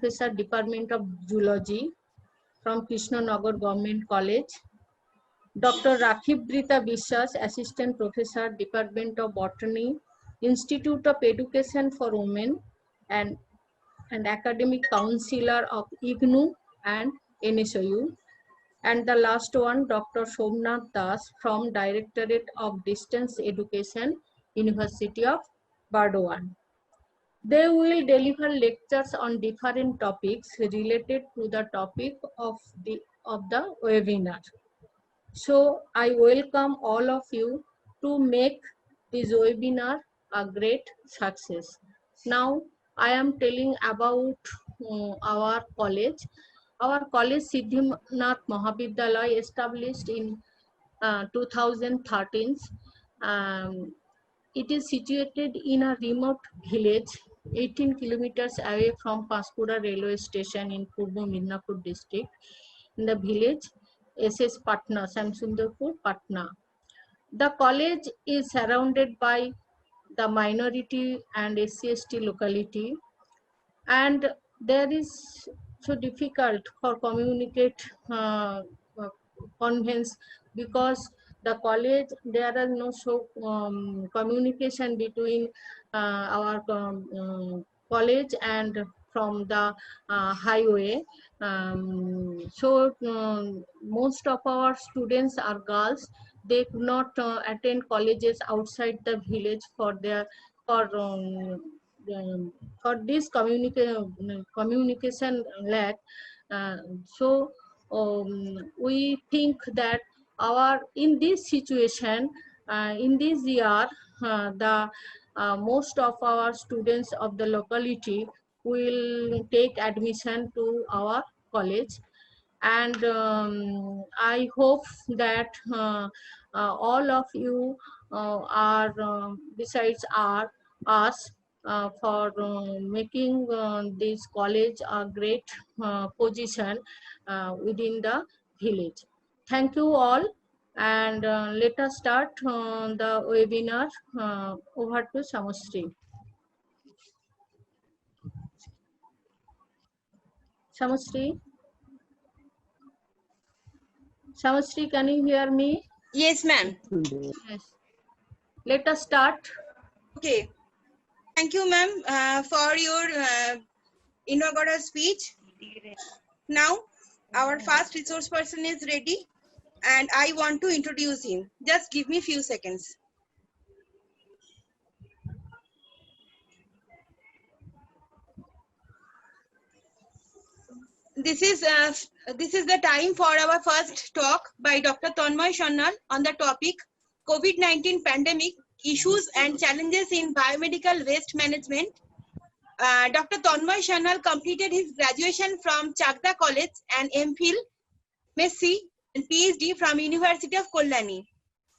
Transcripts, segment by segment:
Professor, Department of Zoology from Krishnanagar Government College. Dr. Rakhib Brita Biswas, Assistant Professor, Department of Botany, Institute of Education for Women, and Academic Counselor of IGNU and NSOU. And the last one, Dr. Somnath Das from Directorate of Distance Education, University of Burdwan. They will deliver lectures on different topics related to the topic of the webinar. So I welcome all of you to make this webinar a great success. Now I am telling about our college. Our college, Siddhinath Mahavidyalaya, established in 2013. It is situated in a remote village 18 kilometers away from Panchkura railway station in Purbo Midnapur district. In the village SS Patna, Samsundarpur, Patna. The college is surrounded by the minority and SC/ST locality, and there is so difficult for communicate convince, because the college, there are no communication between our college and from the highway. Most of our students are girls. They could not attend colleges outside the village for their for this communication lack. We think that in this situation, in this year, the most of our students of the locality will take admission to our college, and I hope that all of you are besides us for making this college a great position within the village. Thank you all, and let us start the webinar. Over to Samastri. Samastri? Samastri, can you hear me? Yes, ma'am. Yes. Let us start. Okay. Thank you, ma'am, for your inaugural speech. Now, our first resource person is ready, and I want to introduce him. Just give me a few seconds. This is the time for our first talk by Dr. Tanmay Sannal on the topic COVID-19 pandemic issues and challenges in biomedical waste management. Dr. Tanmay Sannal completed his graduation from Chakda College and MPhil, MSc and PhD from University of Kalyani.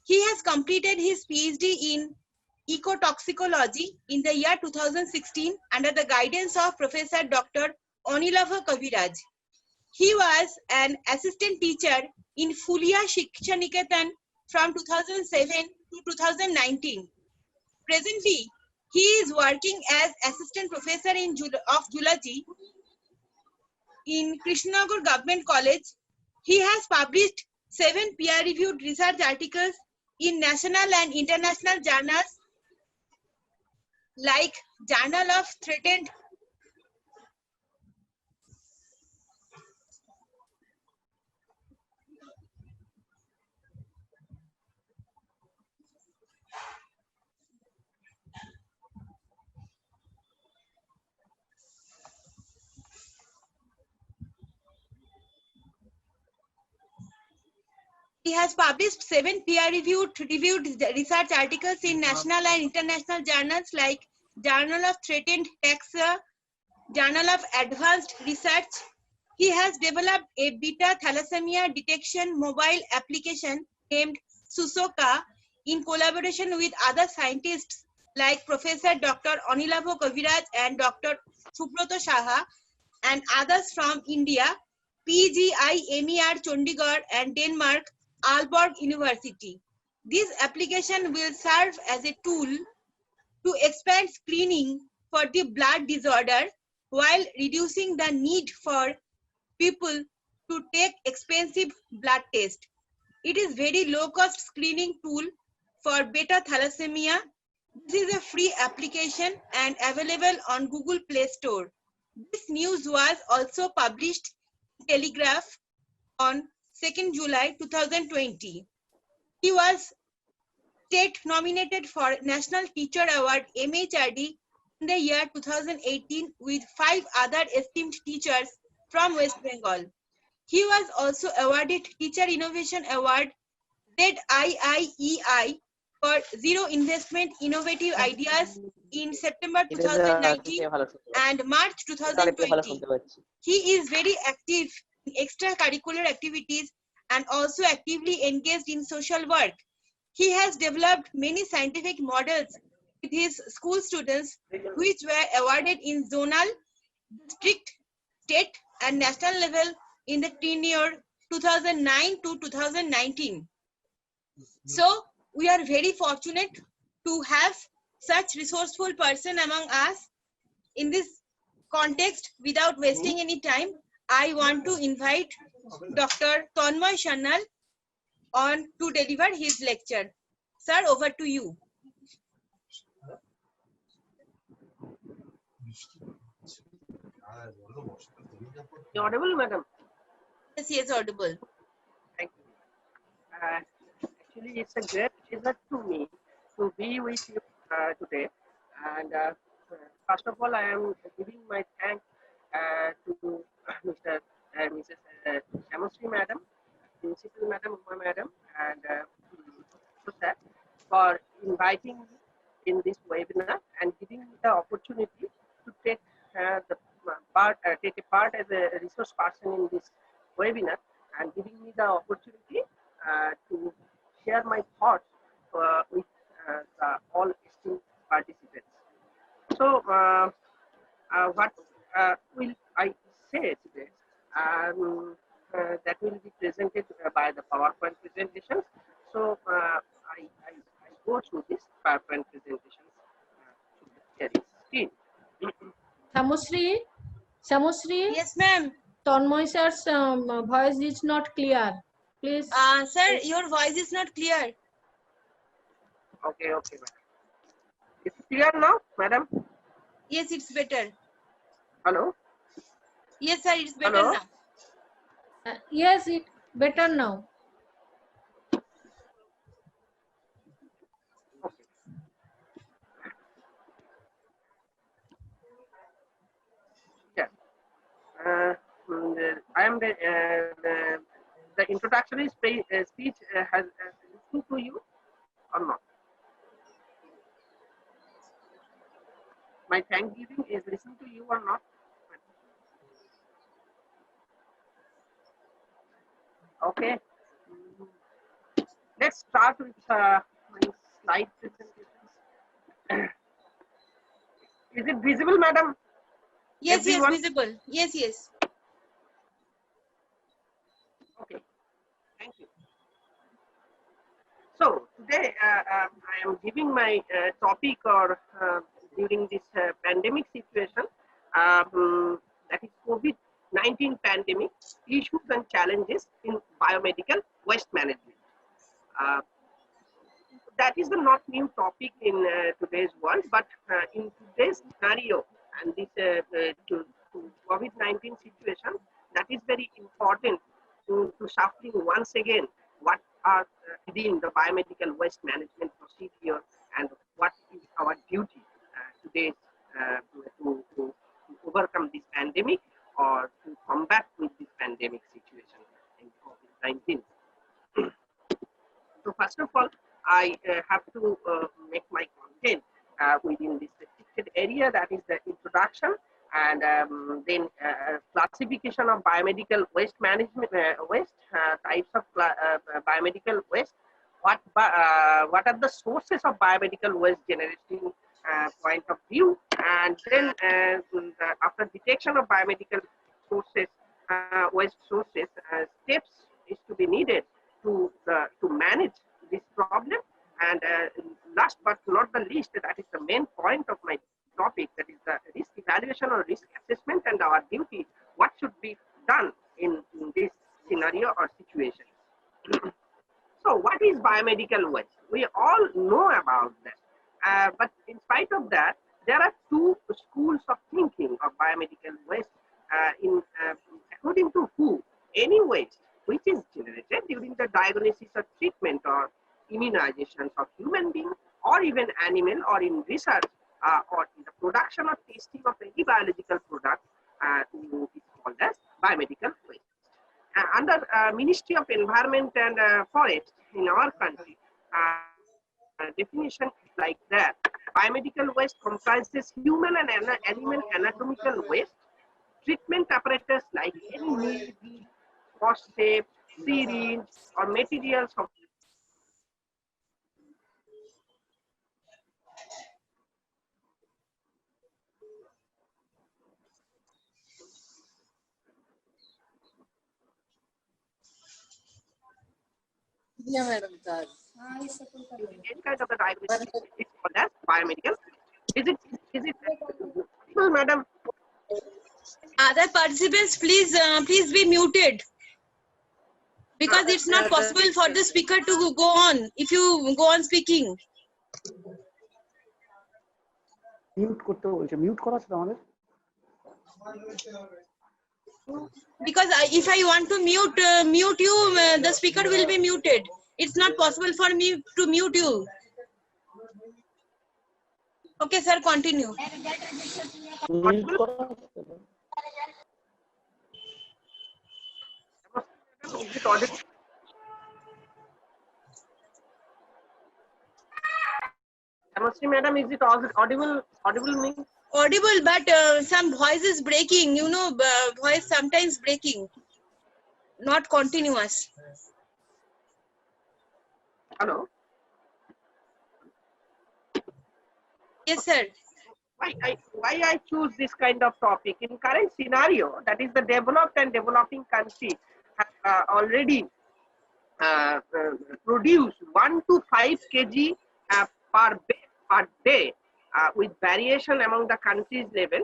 He has completed his PhD in ecotoxicology in the year 2016 under the guidance of Professor Dr. Anilabha Kaviraj. He was an assistant teacher in Fulia Shiksha Niketan from 2007 to 2019. Presently, he is working as assistant professor of zoology in Krishnanagar Government College. He has published 7 peer-reviewed research articles in national and international journals like Journal of Threatened He has published 7 peer-reviewed research articles in national and international journals like Journal of Threatened Taxa, Journal of Advanced Research. He has developed a beta thalassemia detection mobile application named Susoka in collaboration with other scientists like Professor Dr. Anilabha Kaviraj and Dr. Subrata Saha and others from India, PGIMER Chandigarh and Denmark, Aalborg University. This application will serve as a tool to expand screening for the blood disorder while reducing the need for people to take expensive blood tests. It is very low-cost screening tool for beta thalassemia. This is a free application and available on Google Play Store. This news was also published in Telegraph on 2nd July 2020. He was state nominated for National Teacher Award MHRD in the year 2018 with 5 other esteemed teachers from West Bengal. He was also awarded Teacher Innovation Award ZIIEI for Zero Investment Innovative Ideas in September 2019 and March 2020. He is very active in extracurricular activities and also actively engaged in social work. He has developed many scientific models with his school students, which were awarded in zonal, district, state, and national level in the tenure 2009 to 2019. So we are very fortunate to have such resourceful person among us. In this context, without wasting any time, I want to invite Dr. Tanmoy Sannal on to deliver his lecture. Sir, over to you. You audible, madam? Yes, he is audible. Thank you. Actually, it's a great pleasure to me to be with you today. And first of all, I am giving my thanks to Mr. and Mrs. Shamosri madam, Principal madam, Uma madam, and sir for inviting me in this webinar and giving me the opportunity to take take a part as a resource person in this webinar and giving me the opportunity to share my thoughts with all esteemed participants. So, what will I say today? That will be presented by the PowerPoint presentations. So, I go through this PowerPoint presentation. Here is screen. Shamosri? Yes, ma'am. Tanmoy sir's voice is not clear. Please. Sir, your voice is not clear. Okay, okay, madam. Is it clear now, madam? Yes, it's better. Hello? Yes, sir, it's better Hello? now. Yes, it better now. Okay. Yeah. I am the introductory speech has listened to you or not? My Thanksgiving is listening to you or not? Okay. Let's start with my slide presentations. Is it visible, madam? Yes, Everyone? yes, visible. Yes, yes. Okay. Thank you. So today I am giving my topic or during this pandemic situation, that is COVID-19 pandemic, issues and challenges in biomedical waste management. That is the not new topic in today's world, but in today's scenario and this to COVID-19 situation, that is very important to shuffling once again what are within the biomedical waste management procedure and what is our duty today to overcome this pandemic or to combat with this pandemic situation in COVID-19. So first of all, I have to make my content within this restricted area, that is the introduction, and then classification of biomedical waste management, types of biomedical waste, what are the sources of biomedical waste generating point of view, and then after detection of biomedical sources, waste sources, steps is to be needed to manage this problem, and last but not the least, that is the main point of my topic, that is the risk evaluation or risk assessment and our duty, what should be done in this scenario or situation. So what is biomedical waste? We all know about that. But in spite of that, there are two schools of thinking of biomedical waste. According to who, any waste which is generated during the diagnosis or treatment or immunizations of human being or even animal or in research or in the production or testing of any biological product is called as biomedical waste. Under Ministry of Environment and Forest in our country, definition is like that. Biomedical waste comprises human and animal anatomical waste, treatment apparatus like any needle, phosphate, syringe, or materials of Yeah, madam. any kind of the diagnosis is called as biomedical. Is it well, madam? Other participants, please be muted, because it's not possible for the speaker to go on if you go on speaking. Mute করতে বলছে, mute করা আছে আমাদের? Because if I want to mute you, the speaker will be muted. It's not possible for me to mute you. Okay, sir, continue. Mute করা আছে? Is it audible? Namaste, madam. Is it audible? Audible means Audible, but some voice is breaking. You know, voice sometimes breaking, not continuous. hello. Yes, sir. Why I choose this kind of topic in current scenario, that is the developed and developing country have already produced 1 to 5 kg per day with variation among the countries level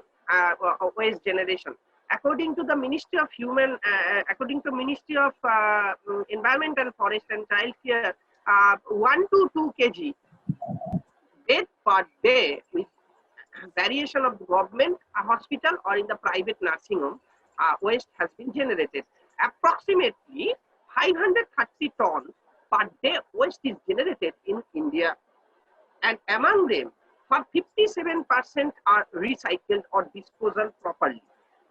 waste generation. According to the Ministry of Environment and Forest and Child Care, 1 to 2 kg death per day with variation of the government hospital or in the private nursing home waste has been generated. Approximately 530 tons per day waste is generated in India, and among them, 57% are recycled or disposal properly,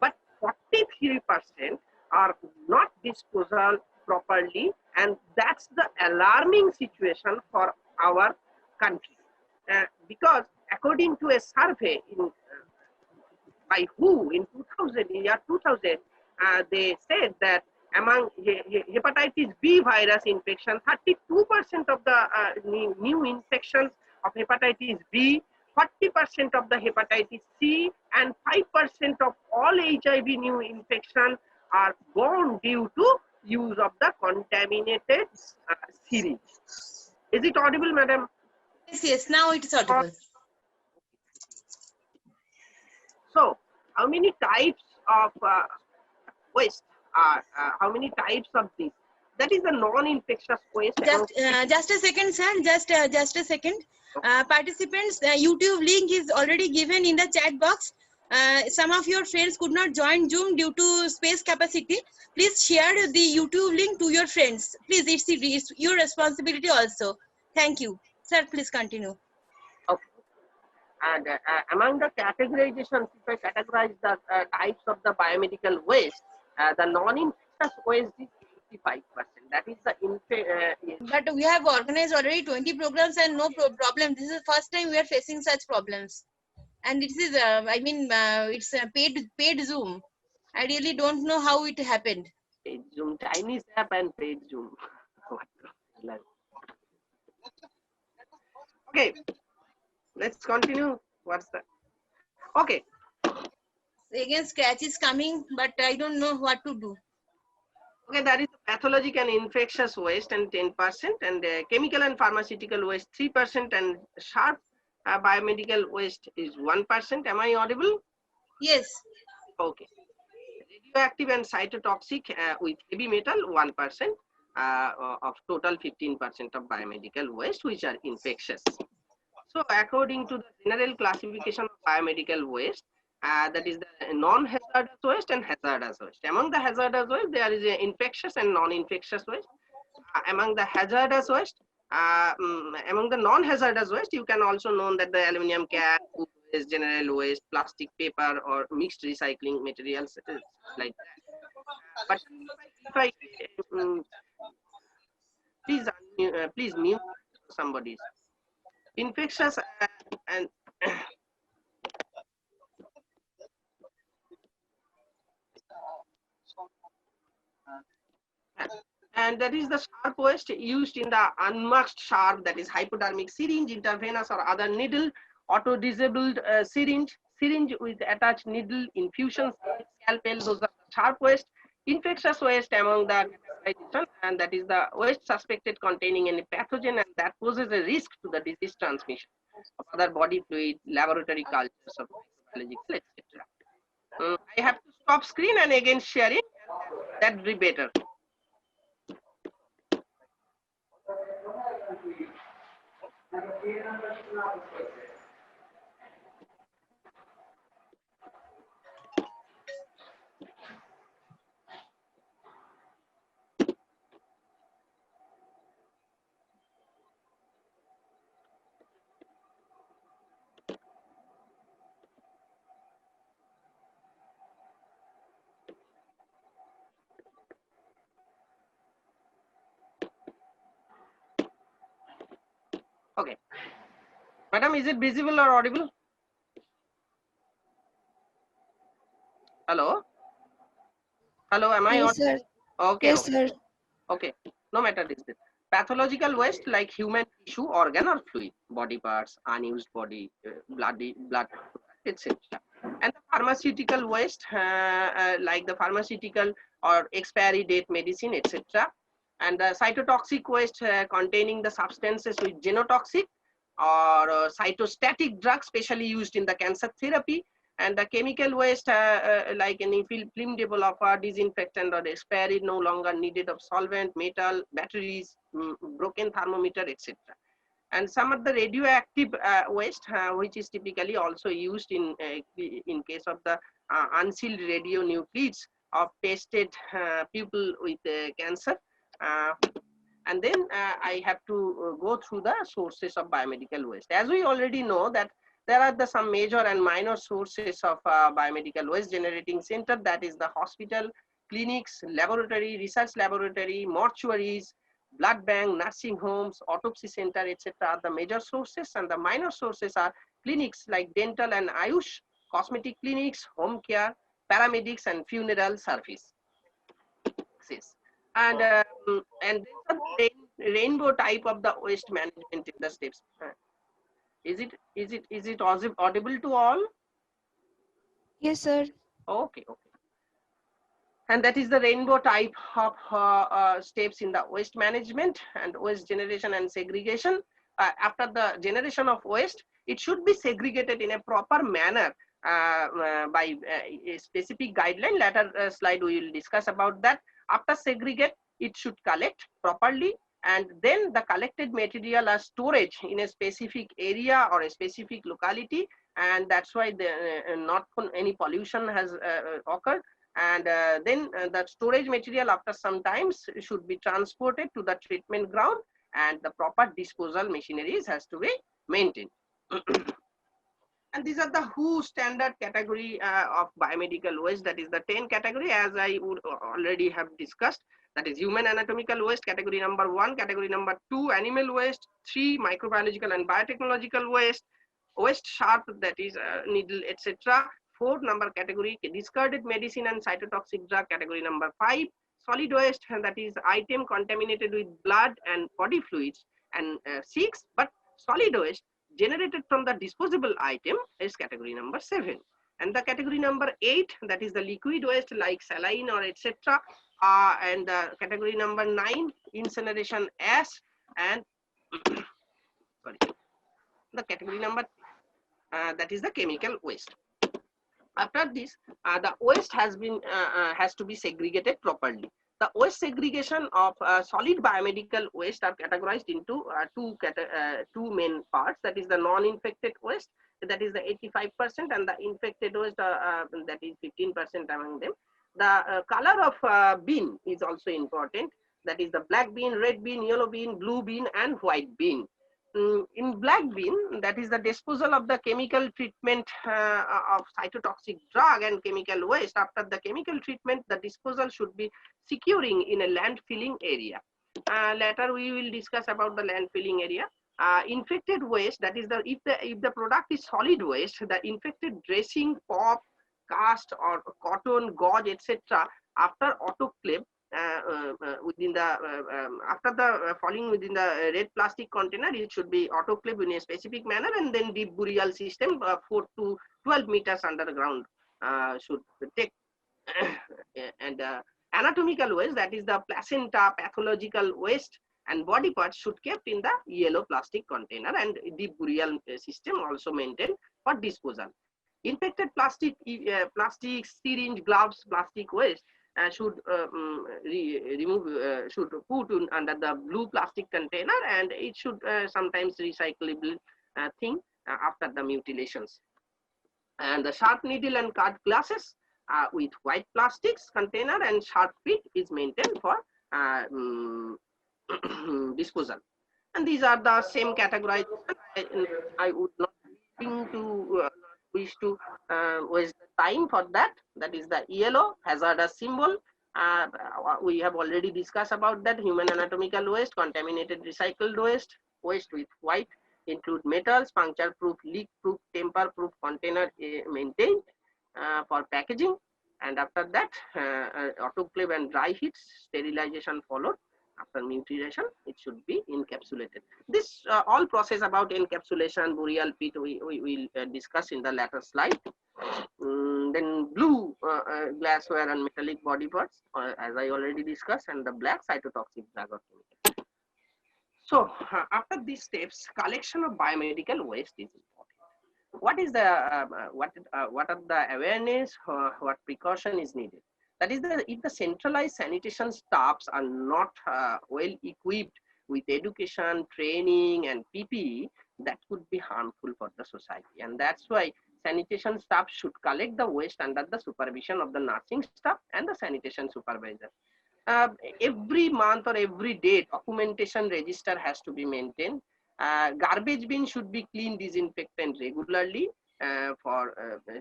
but 43% are not disposal properly, and that's the alarming situation for our country. Because according to a survey by WHO in 2000, they said that among hepatitis B virus infection, 32% of the new infections of hepatitis B, 40% of the hepatitis C, and 5% of all HIV new infection are born due to use of the contaminated syringe. Is it audible, madam? Yes, now it is audible. So, how many types of waste are? How many types of this? That is the non-infectious waste. Just a second, sir. Just a second. Participants, the YouTube link is already given in the chat box. Some of your friends could not join Zoom due to space capacity. Please share the YouTube link to your friends. Please, it's your responsibility also. Thank you. Sir, please continue. Okay. And among the categorizations, if I categorize the types of the biomedical waste, the non-infectious waste is 85%. That is the But we have organized already 20 programs and no problem. This is the first time we are facing such problems. And this is, it's a paid Zoom. I really don't know how it happened. paid Zoom, Chinese app and paid Zoom. Okay, let's continue. What's that? Okay. Again, scratch is coming, but I don't know what to do. Okay, that is pathologic and infectious waste and 10%, and chemical and pharmaceutical waste 3%, and sharp biomedical waste is 1%. Am I audible? Yes. Okay. Radioactive and cytotoxic with heavy metal 1% of total 15% of biomedical waste which are infectious. So according to the general classification of biomedical waste, that is the non-hazardous waste and hazardous waste. Among the hazardous waste, there is infectious and non-infectious waste. Among the hazardous waste, among the non-hazardous waste, you can also know that the aluminum can, food waste, general waste, plastic, paper, or mixed recycling materials like that. But if I please mute somebody's infectious and and that is the sharp waste used in the unmasked sharp, that is hypodermic syringe, intravenous or other needle, auto-disabled syringe, syringe with attached needle, infusion, scalpel, those are the sharp waste. Infectious waste among the categorization, and that is the waste suspected containing any pathogen and that poses a risk to the disease transmission of other body fluid, laboratory cultures of microbiological, etc. I have to stop screen and again share it. That would be better. Okay. Madam, is it visible or audible? Hello? Hello, am I Yes, audible? sir. Okay, Yes, okay. sir. Okay, no matter this. Pathological waste like human tissue, organ or fluid, body parts, unused body, blood, etc. And the pharmaceutical waste like the pharmaceutical or expiry date medicine, etc. And the cytotoxic waste containing the substances with genotoxic or cytostatic drugs specially used in the cancer therapy. And the chemical waste like any film developer, disinfectant or expiry no longer needed of solvent, metal, batteries, broken thermometer, etc. And some of the radioactive waste which is typically also used in case of the unsealed radionuclides of tested people with cancer. And then I have to go through the sources of biomedical waste. As we already know that there are some major and minor sources of biomedical waste generating center, that is the hospital, clinics, laboratory, research laboratory, mortuaries, blood bank, nursing homes, autopsy center, etc. are the major sources, and the minor sources are clinics like dental and Ayush, cosmetic clinics, home care, paramedics, and funeral service. And there's a rainbow type of the waste management in the steps. Is it audible to all? Yes, sir. Okay, okay. And that is the rainbow type of steps in the waste management and waste generation and segregation. After the generation of waste, it should be segregated in a proper manner by a specific guideline. Later slide we will discuss about that. After segregate, it should collect properly, and then the collected material are storage in a specific area or a specific locality, and that's why the not any pollution has occurred. And then the storage material after some times should be transported to the treatment ground, and the proper disposal machineries has to be maintained. And these are the WHO standard category of biomedical waste, that is the 10 category as I would already have discussed. That is human anatomical waste, category number 1, category number 2, animal waste, 3, microbiological and biotechnological waste, waste sharp, that is needle, etc. 4 number category, discarded medicine and cytotoxic drug, category number 5, solid waste, and that is item contaminated with blood and body fluids, and 6, but solid waste generated from the disposable item is category number 7. And the category number 8, that is the liquid waste like saline or etc. And the category number 9, incineration ash, and sorry. The category number that is the chemical waste. After this, the waste has to be segregated properly. The waste segregation of solid biomedical waste are categorized into two main parts. That is the non-infected waste, that is the 85%, and the infected waste, that is 15% among them. The color of bin is also important. That is the black bin, red bin, yellow bin, blue bin, and white bin. In black bin, that is the disposal of the chemical treatment of cytotoxic drug and chemical waste. After the chemical treatment, the disposal should be securing in a landfilling area. Later we will discuss about the landfilling area. Infected waste, that is the if the product is solid waste, the infected dressing, pop, cast, or cotton, gauze, etc. after autoclave within the after the falling within the red plastic container, it should be autoclaved in a specific manner, and then deep burial system 4 to 12 meters underground should take. And anatomical waste, that is the placenta, pathological waste, and body parts should kept in the yellow plastic container, and deep burial system also maintained for disposal. Infected plastic, syringe, gloves, plastic waste should should put under the blue plastic container, and it should sometimes recyclable thing after the mutilations. And the sharp needle and cut glasses with white plastics container and sharp pit is maintained for disposal. And these are the same categorization. I would not wish to waste time for that. That is the yellow hazardous symbol. We have already discussed about that. Human anatomical waste, contaminated recycled waste, waste with white include metals, puncture proof, leak proof, temper proof container maintained for packaging. And after that, autoclave and dry heat sterilization followed. After mutilation, it should be encapsulated. This all process about encapsulation, burial pit, we will discuss in the later slide. Then blue glassware and metallic body parts, as I already discussed, and the black cytotoxic drug or chemical. So after these steps, collection of biomedical waste is important. What is the what are the awareness? What precaution is needed? That is, if the centralized sanitation staffs are not well equipped with education, training, and PPE, that could be harmful for the society. And that's why sanitation staff should collect the waste under the supervision of the nursing staff and the sanitation supervisor. Every month or every day, documentation register has to be maintained. Garbage bin should be cleaned, disinfected regularly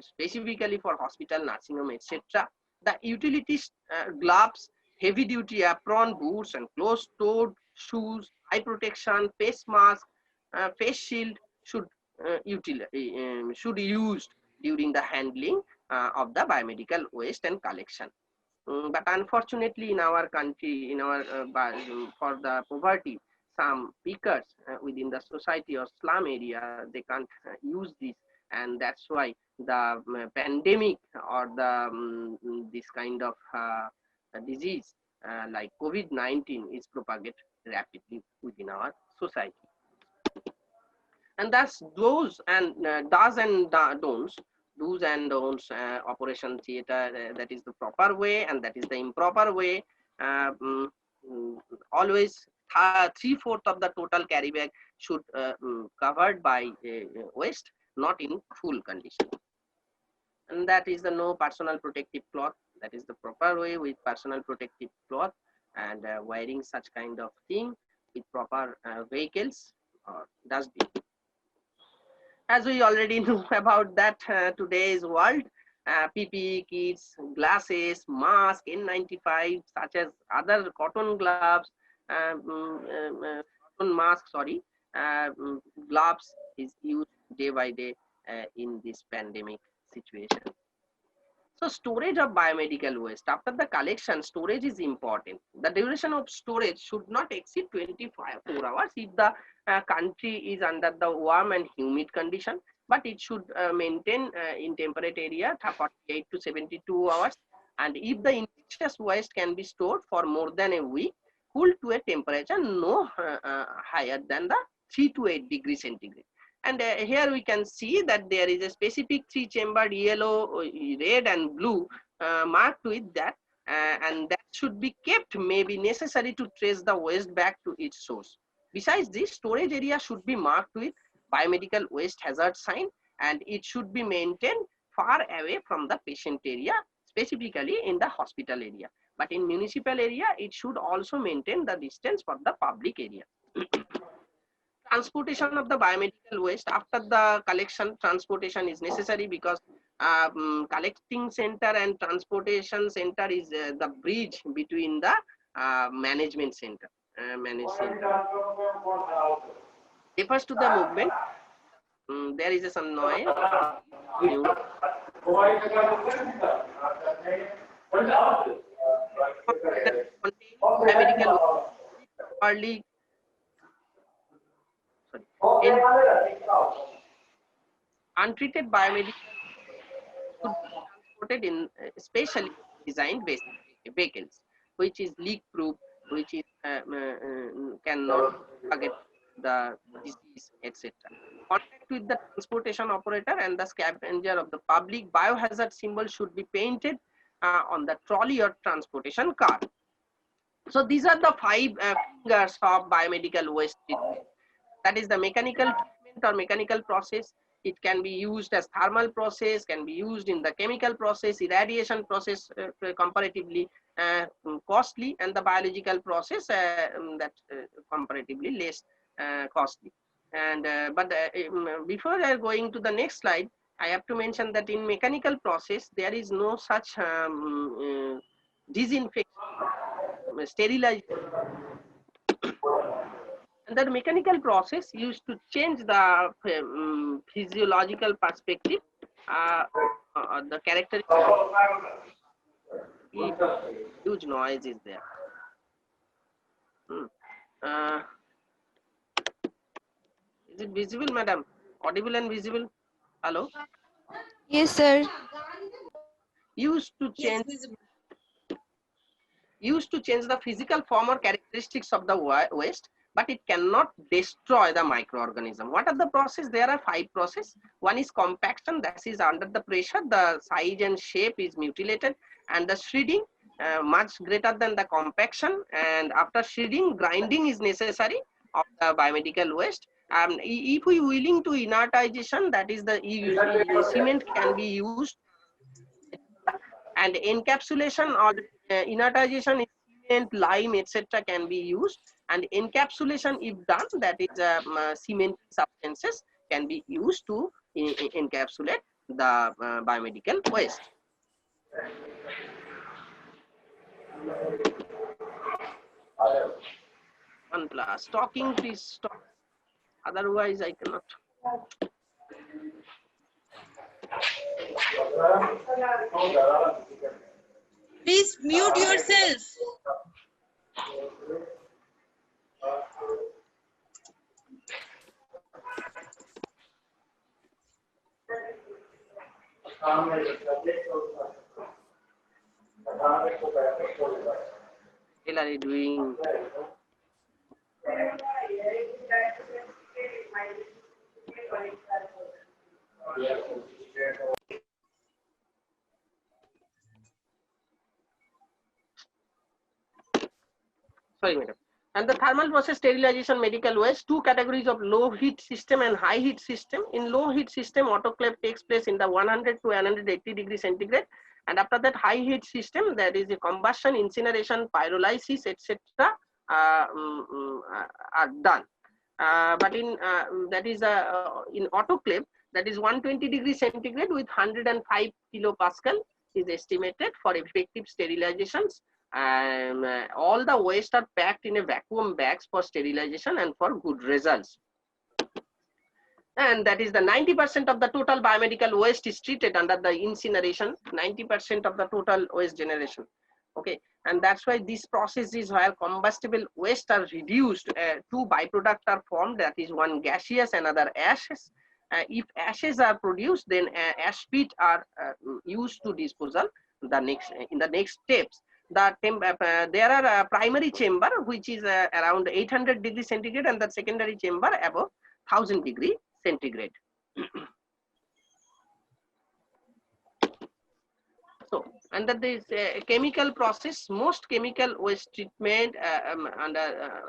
specifically for hospital, nursing home, etc. The utilities, gloves, heavy duty apron, boots, and closed-toed shoes, eye protection, face mask, face shield should used during the handling of the biomedical waste and collection. But unfortunately, in our country, in our for the poverty, some pickers within the society or slum area, they can't use this, and that's why the pandemic or the this kind of disease like COVID-19 is propagated rapidly within our society. And that's those and does and don'ts, do's and don'ts. Operation theater, that is the proper way, and that is the improper way. Always 3/4 of the total carry bag should covered by waste, not in full condition. And that is the no personal protective cloth. That is the proper way, with personal protective cloth and wearing such kind of thing with proper vehicles or dustbin. As we already know about that, today's world, PPE kits, glasses, mask, N95, such as other cotton gloves, cotton mask, sorry, gloves is used day by day in this pandemic situation. So storage of biomedical waste. After the collection, storage is important. The duration of storage should not exceed 24 hours if the country is under the warm and humid condition, but it should maintain in temperate area 48 to 72 hours. And if the infectious waste can be stored for more than a week, cooled to a temperature no higher than the 3 to 8 degrees centigrade. And here we can see that there is a specific 3-chambered yellow, red and blue marked with that, and that should be kept, may be necessary to trace the waste back to its source. Besides this, storage area should be marked with biomedical waste hazard sign, and it should be maintained far away from the patient area, specifically in the hospital area. But in municipal area, it should also maintain the distance for the public area. Transportation of the biomedical waste after the collection, transportation is necessary because collecting center and transportation center is the bridge between the management center. Refers to the movement. There is some noise. Biomedical early. In untreated biomedical should be transported in specially designed vehicles, which is leak proof, which is cannot target the disease, etc. Contact with the transportation operator and the scavenger of the public biohazard symbol should be painted on the trolley or transportation car. So these are the 5 fingers of biomedical waste treatment. That is the mechanical treatment or mechanical process. It can be used as thermal process, can be used in the chemical process, irradiation process, comparatively costly, and the biological process that comparatively less costly. And before going to the next slide, I have to mention that in mechanical process there is no such disinfection, sterilization. And the mechanical process used to change the physiological perspective, the characteristic. Huge noise is there. Is it visible, madam? Audible and visible? Hello? Yes, sir. Used to change. Used to change the physical form or characteristics of the waste, but it cannot destroy the microorganism. What are the process? There are 5 processes. One is compaction, that is under the pressure, the size and shape is mutilated, and the shredding much greater than the compaction, and after shredding, grinding is necessary of the biomedical waste. If we willing to inertization, that is the cement can be used, and encapsulation or inertization is cement, lime, etc. can be used, and encapsulation if done, that is cement substances can be used to encapsulate the biomedical waste. One plus stocking, please stop. Otherwise, I cannot. Please mute yourself. Still are you doing? Sorry, madam. And the thermal process sterilization medical waste, 2 categories of low heat system and high heat system. In low heat system, autoclave takes place in the 100 to 180 degrees centigrade, and after that high heat system, there is a combustion, incineration, pyrolysis, etc. Are done. But in that is in autoclave, that is 120 degrees centigrade with 105 kilopascal is estimated for effective sterilizations. And all the waste are packed in a vacuum bags for sterilization and for good results. And that is the 90% of the total biomedical waste is treated under the incineration, 90% of the total waste generation. Okay, and that's why this process is where combustible waste are reduced, 2 byproducts are formed, that is one gaseous, another ashes. If ashes are produced, then ash pit are used to disposal in the next steps. There are a primary chamber which is around 800 degrees centigrade, and the secondary chamber above 1000 degrees centigrade. So under this chemical process, most chemical waste treatment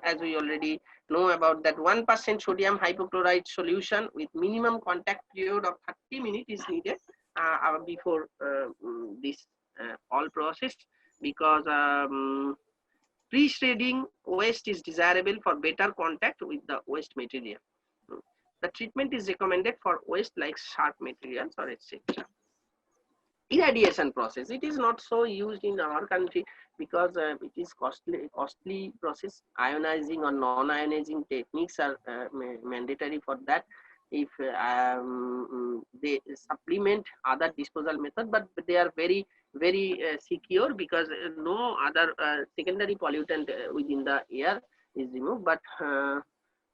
as we already know about that 1% sodium hypochlorite solution with minimum contact period of 30 minutes is needed before this all process, because pre-shredding waste is desirable for better contact with the waste material. The treatment is recommended for waste like sharp materials or etc. Irradiation process, it is not so used in our country because it is costly process. Ionizing or non-ionizing techniques are mandatory for that. If they supplement other disposal method, but they are very secure because no other secondary pollutant within the air is removed. But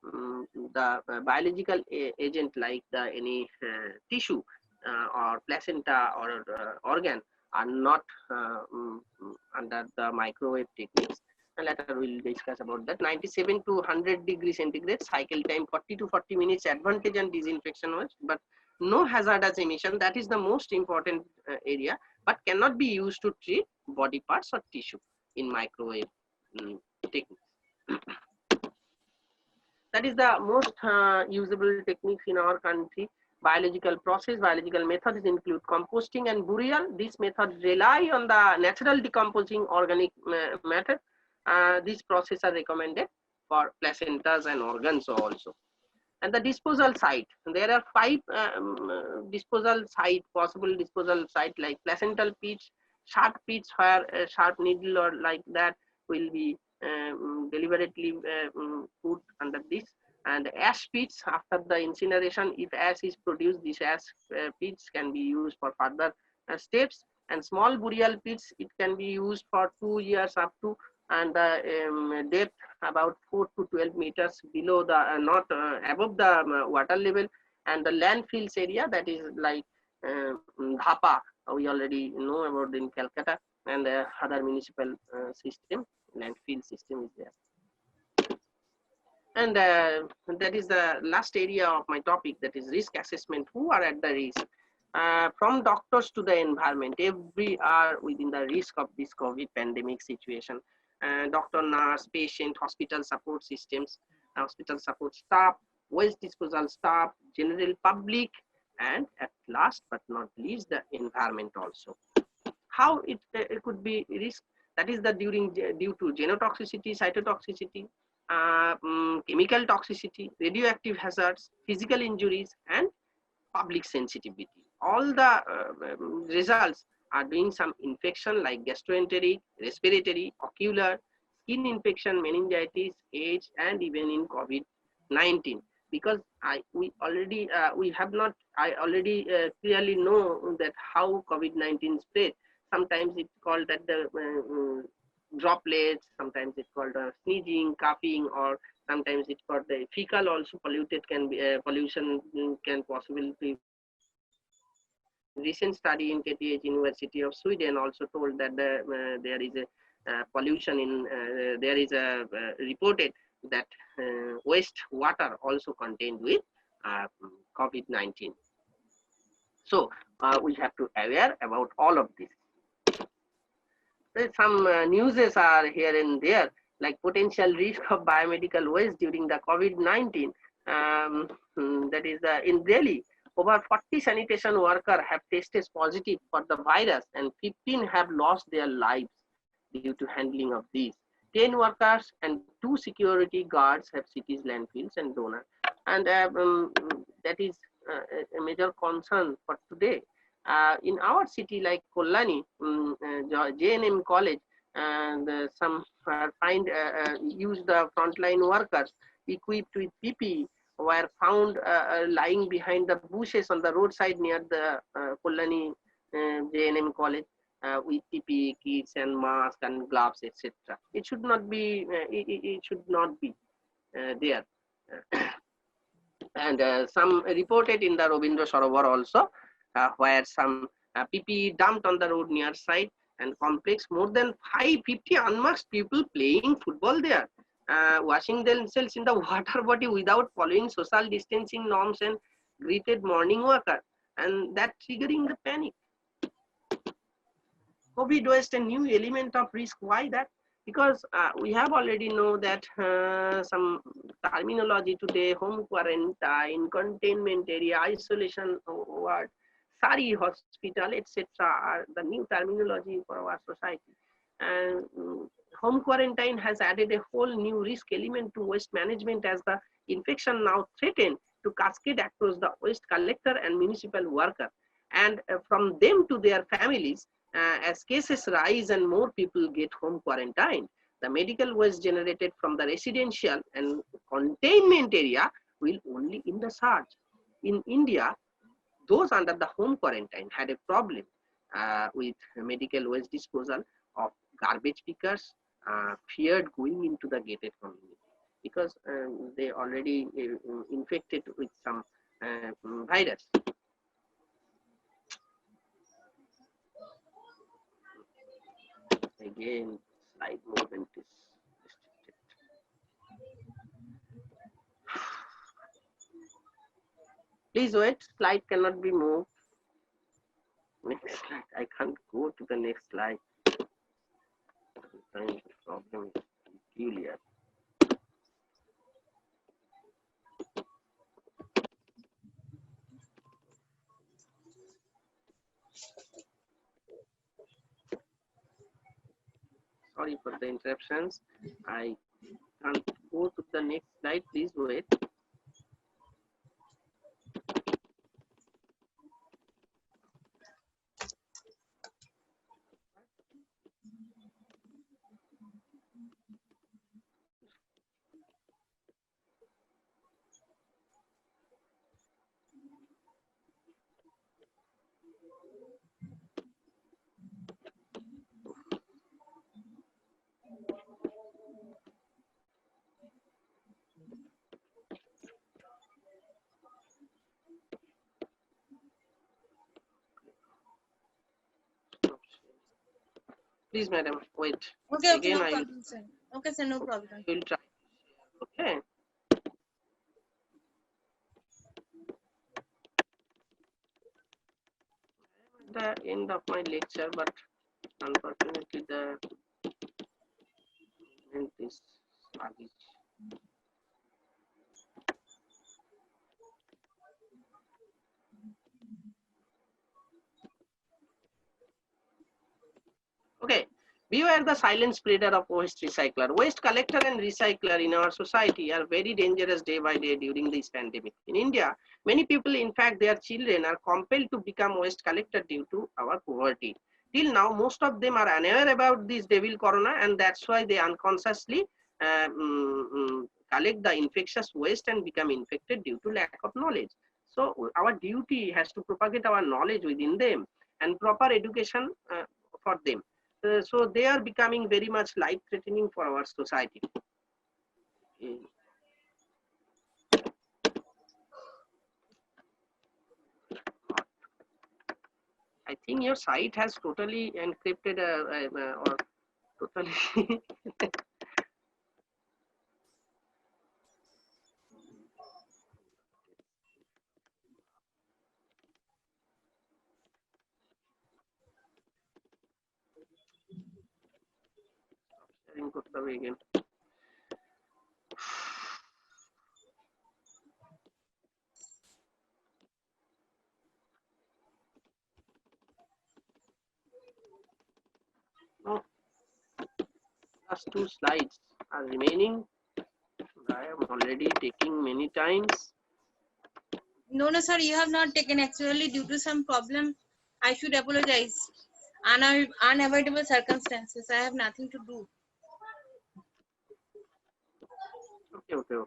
the biological agent like any tissue or placenta or organ are not under the microwave techniques. And later we'll discuss about that. 97 to 100 degrees centigrade, cycle time 40 to 40 minutes, advantage and disinfection was, but no hazardous emission. That is the most important area, but cannot be used to treat body parts or tissue in microwave techniques. That is the most usable techniques in our country. Biological process, biological methods include composting and burial. These methods rely on the natural decomposing organic matter. These processes are recommended for placentas and organs also. And the disposal site, there are 5 disposal site, possible disposal site, like placental pits, sharp pits where a sharp needle or like that will be deliberately put under this. And ash pits after the incineration, if ash is produced, these ash pits can be used for further steps. And small burial pits, it can be used for 2 years up to, and the depth about 4 to 12 meters below the not above the water level. And the landfills area, that is like Dhapa, we already know about in Calcutta, and other municipal system, landfill system is there. And that is the last area of my topic, that is risk assessment. Who are at the risk? From doctors to the environment, every are within the risk of this COVID pandemic situation. Doctor, nurse, patient, hospital support systems, hospital support staff, waste disposal staff, general public, and at last but not least, the environment also. How it could be risk? That is the due to genotoxicity, cytotoxicity, chemical toxicity, radioactive hazards, physical injuries, and public sensitivity. All the results are doing some infection like gastroenteric, respiratory, ocular, skin infection, meningitis, AIDS, and even in COVID-19. Because I already clearly know that how COVID-19 spread. Sometimes it's called that the droplets, sometimes it's called sneezing, coughing, or sometimes it's called the fecal also polluted can be pollution can possibly be. Recent study in KTH University of Sweden also told that there is a pollution in there is a reported that waste water also contained with COVID-19. So we have to aware about all of this. Some newses are here and there, like potential risk of biomedical waste during the COVID-19. That is in Delhi, over 40 sanitation workers have tested positive for the virus, and 15 have lost their lives due to handling of these. 10 workers and 2 security guards have cities, landfills, and donors. And that is a major concern for today. In our city like Kollani, JNM College, and some use the frontline workers equipped with PPE were found lying behind the bushes on the roadside near the Kollani JNM College with PPE kits and masks and gloves, etc. It should not be. It should not be there. And some reported in the Robindra Sarovar also, where some PPE dumped on the road near site and complex. More than 550 unmasked people playing football there. washing themselves in the water body without following social distancing norms and greeted morning worker, and that triggering the panic. COVID was a new element of risk. Why that? Because we have already know that some terminology today: home quarantine, containment area, isolation ward, Sari hospital, etc. are the new terminology for our society. And home quarantine has added a whole new risk element to waste management, as the infection now threatened to cascade across the waste collector and municipal worker, and from them to their families. As cases rise and more people get home quarantined, the medical waste generated from the residential and containment area will only in the surge. In India, those under the home quarantine had a problem with medical waste disposal of garbage pickers, feared going into the gated community because they already infected with some virus. Again, slide movement is restricted. Please wait, slide cannot be moved. Next slide, I can't go to the next slide. The problem is peculiar. Sorry for the interruptions. I can't go to the next slide. Please wait. Please, madam, wait. Okay, Again, no I problem, sir. Okay, sir, no problem. will try. Okay. The end of my lecture, but unfortunately the event is sluggish. Okay, beware the silent spreader of waste recycler. Waste collector and recycler in our society are very dangerous day by day during this pandemic. In India, many people, in fact their children, are compelled to become waste collector due to our poverty. Till now, most of them are unaware about this devil corona, and that's why they unconsciously collect the infectious waste and become infected due to lack of knowledge. So our duty has to propagate our knowledge within them and proper education for them. So they are becoming very much life-threatening for our society. I think your site has totally encrypted or totally. Sharing করতে হবে again. No, last 2 slides are remaining. I am already taking many times. No, no, sir, you have not taken. Actually, due to some problem, I should apologize. Unavoidable circumstances. I have nothing to do. Okay.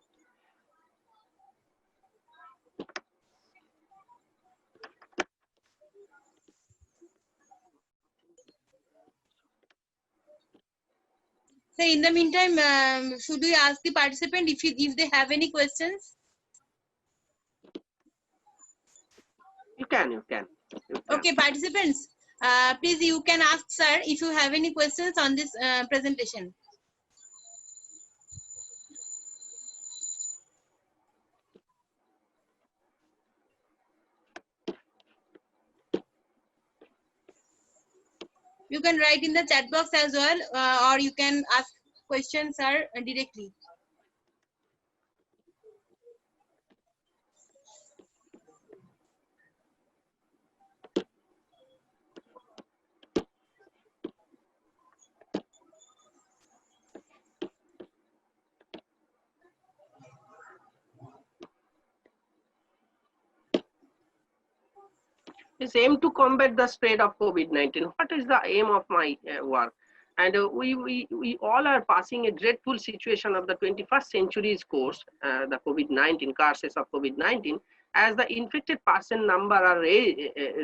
So in the meantime, should we ask the participant if they have any questions? You can. Okay, participants, please you can ask sir if you have any questions on this presentation. You can write in the chat box as well, or you can ask questions, sir, directly. Is aim to combat the spread of COVID-19. What is the aim of my work? And we all are passing a dreadful situation of the 21st century's course, the COVID-19 cases of COVID-19. As the infected person number are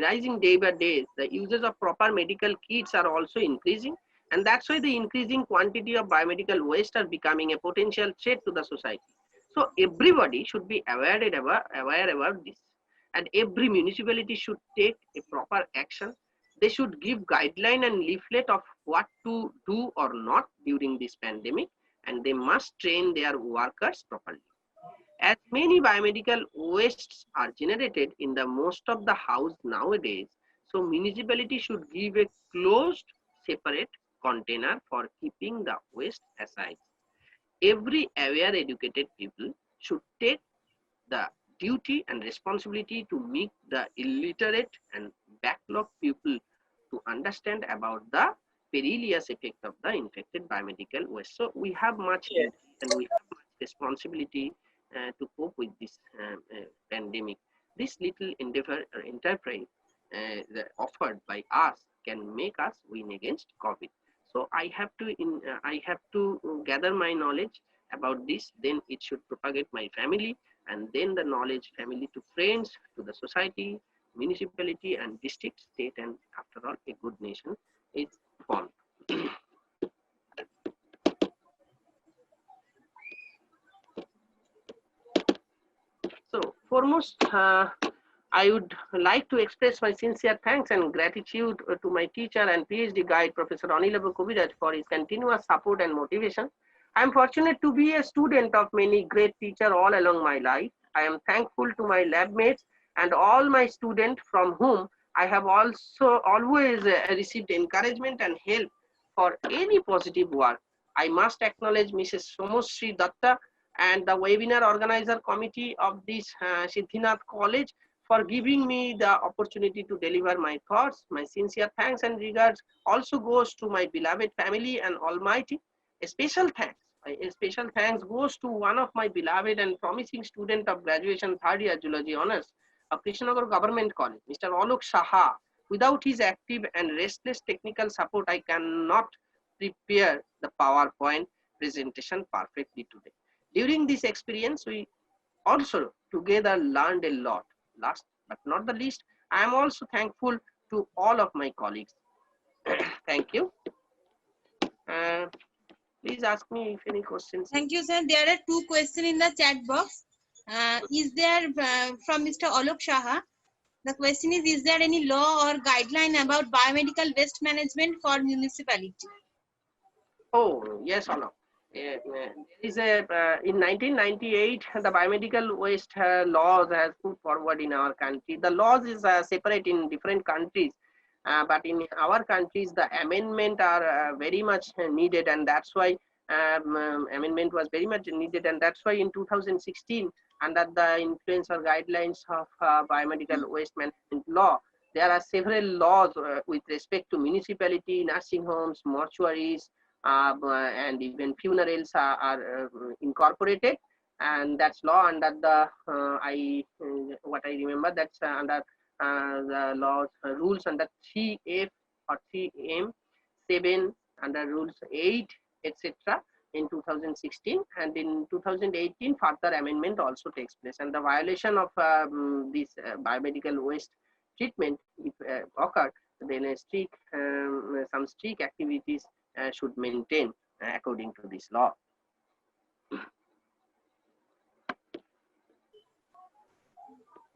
rising day by day, the usage of proper medical kits are also increasing. And that's why the increasing quantity of biomedical waste are becoming a potential threat to the society. So everybody should be aware about this. And every municipality should take a proper action. They should give guideline and leaflet of what to do or not during this pandemic, and they must train their workers properly. As many biomedical wastes are generated in the most of the house nowadays, so municipality should give a closed separate container for keeping the waste aside. Every aware educated people should take the duty and responsibility to make the illiterate and backlog people to understand about the perilous effect of the infected biomedical waste. So we have much duty and we have much responsibility to cope with this pandemic. This little endeavor or enterprise offered by us can make us win against COVID. So I have to gather my knowledge about this, then it should propagate my family, and then the knowledge family to friends, to the society, municipality and district, state, and after all, a good nation is formed. So foremost, I would like to express my sincere thanks and gratitude to my teacher and PhD guide, Professor Anilabu Kubiraj, for his continuous support and motivation. I am fortunate to be a student of many great teachers all along my life. I am thankful to my lab mates and all my students from whom I have also always received encouragement and help for any positive work. I must acknowledge Mrs. Somosri Datta and the webinar organizer committee of this Siddhinath College for giving me the opportunity to deliver my thoughts. My sincere thanks and regards also goes to my beloved family and Almighty. A special thanks goes to one of my beloved and promising student of graduation third year zoology honors of Krishnanagar Government College, Mr. Alok Saha. Without his active and restless technical support, I cannot prepare the PowerPoint presentation perfectly today. During this experience, we also together learned a lot. Last but not the least, I am also thankful to all of my colleagues. Thank you. Please ask me if any questions. Thank you, sir. There are two questions in the chat box. Is there from Mr. Alok Saha? The question is there any law or guideline about biomedical waste management for municipality? Oh, yes, Alok. Is a in 1998 the biomedical waste laws has put forward in our country. The laws is separate in different countries, but in our countries the amendment are very much needed, and that's why amendment was very much needed, and that's why in 2016 under the influence or guidelines of biomedical waste management law, there are several laws with respect to municipality, nursing homes, mortuaries, and even funerals are incorporated, and that's law under the what I remember, that's under the laws rules under 3F or 3M 7 under rules 8 etc. in 2016, and in 2018 further amendment also takes place, and the violation of this biomedical waste treatment if occurred, then a strict some strict activities should maintain according to this law.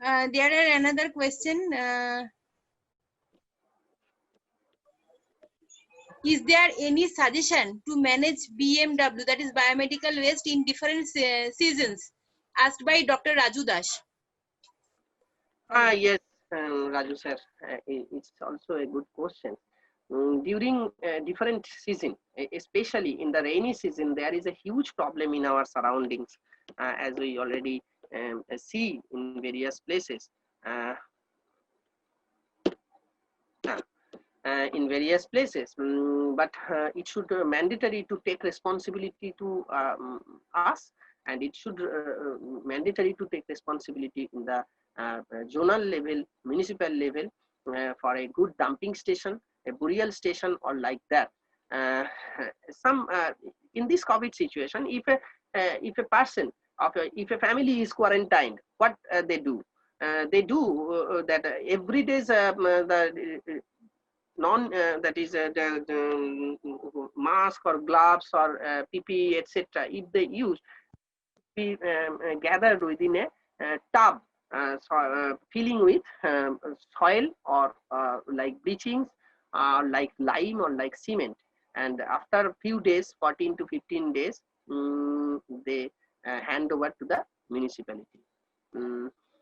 There are another question. Is there any suggestion to manage BMW, that is biomedical waste, in different seasons? Asked by Dr. Raju Das. Yes, Raju sir, it's also a good question. during different season, especially in the rainy season, there is a huge problem in our surroundings, as we already see in various places. In various places, but it should mandatory to take responsibility to us, and it should mandatory to take responsibility in the zonal level, municipal level, for a good dumping station, a burial station, or like that. In this COVID situation, if a person if a family is quarantined, what they do? They do that every day the that is the mask or gloves or PPE, etc. If they use, be gathered within a tub, filling with soil or like bleachings, like lime or like cement, and after a few days, 14 to 15 days, they hand over to the municipality.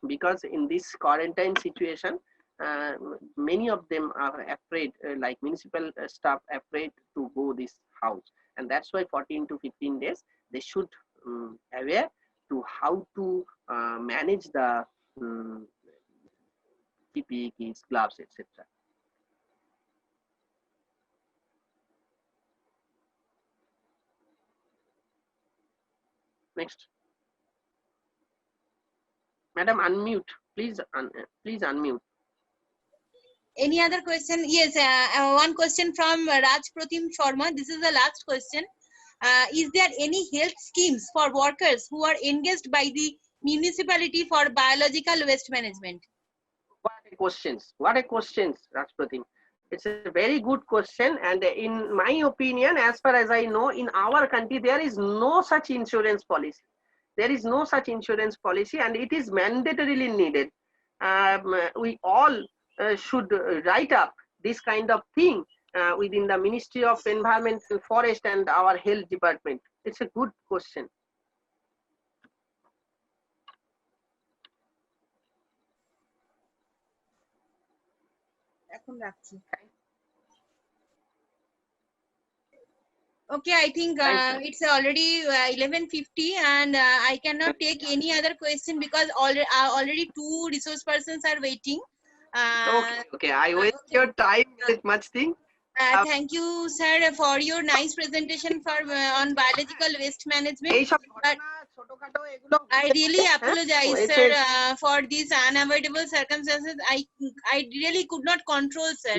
Because in this quarantine situation, many of them are afraid, like municipal staff afraid to go this house, and that's why 14 to 15 days they should aware to how to manage the PPE kits, gloves, etc. Next, madam, unmute, please. Please unmute. Any other question? Yes, one question from Raj Pratim Sharma. This is the last question. Is there any health schemes for workers who are engaged by the municipality for biological waste management? What a questions! What a questions, Raj Pratim. It's a very good question, and in my opinion, as far as I know, in our country there is no such insurance policy. There is no such insurance policy, and it is mandatorily needed. We all should write up this kind of thing within the Ministry of Environment and Forest and our health department. It's a good question. Okay, I think it's already 11:50, and I cannot take any other question because already two resource persons are waiting. Okay. I waste your time with much thing. Thank you, sir, for your nice presentation for on biological waste management. But I really apologize, sir, for these unavoidable circumstances. I really could not control, sir,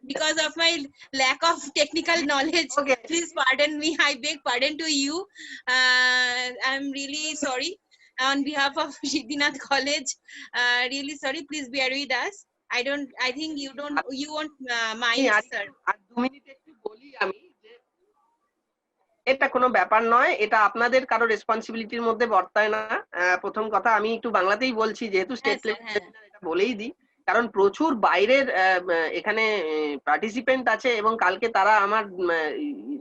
because of my lack of technical knowledge. Okay. Please pardon me. I beg pardon to you. I'm really sorry on behalf of Siddhinath College. Really sorry. Please bear with us. I think you won't mind, sir. আর 2 minute একটু বলি আমি যে এটা কোনো ব্যাপার নয়, এটা আপনাদের কারো রেসপন্সিবিলিটির মধ্যে বর্তায় না। প্রথম কথা আমি একটু বাংলাতেই বলছি, যেহেতু স্টেট লেভেল, এটা বলেই দিই, কারণ প্রচুর বাইরের এখানে পার্টিসিপেন্ট আছে এবং কালকে তারা আমার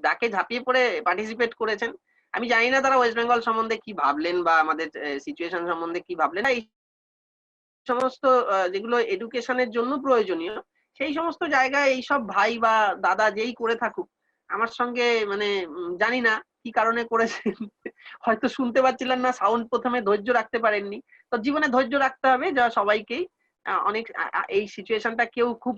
ডাকে ঝাঁপিয়ে পড়ে পার্টিসিপেট করেছেন। আমি জানি না তারা ওয়েস্ট বেঙ্গল সম্বন্ধে কি ভাবলেন বা আমাদের সিচুয়েশন সম্বন্ধে কি ভাবলেন। এই সমস্ত যেগুলো এডুকেশনের জন্য প্রয়োজনীয়, সেই সমস্ত জায়গায় এইসব ভাই বা দাদা যেই করে থাকুক, আমার সঙ্গে মানে জানি না কি কারণে করেছেন, হয়তো শুনতে পাচ্ছিলেন না, সাউন্ড প্রথমে ধৈর্য রাখতে পারেননি। তো জীবনে ধৈর্য রাখতে হবে, যা সবাইকেই। অনেক এই সিচুয়েশনটা কেউ খুব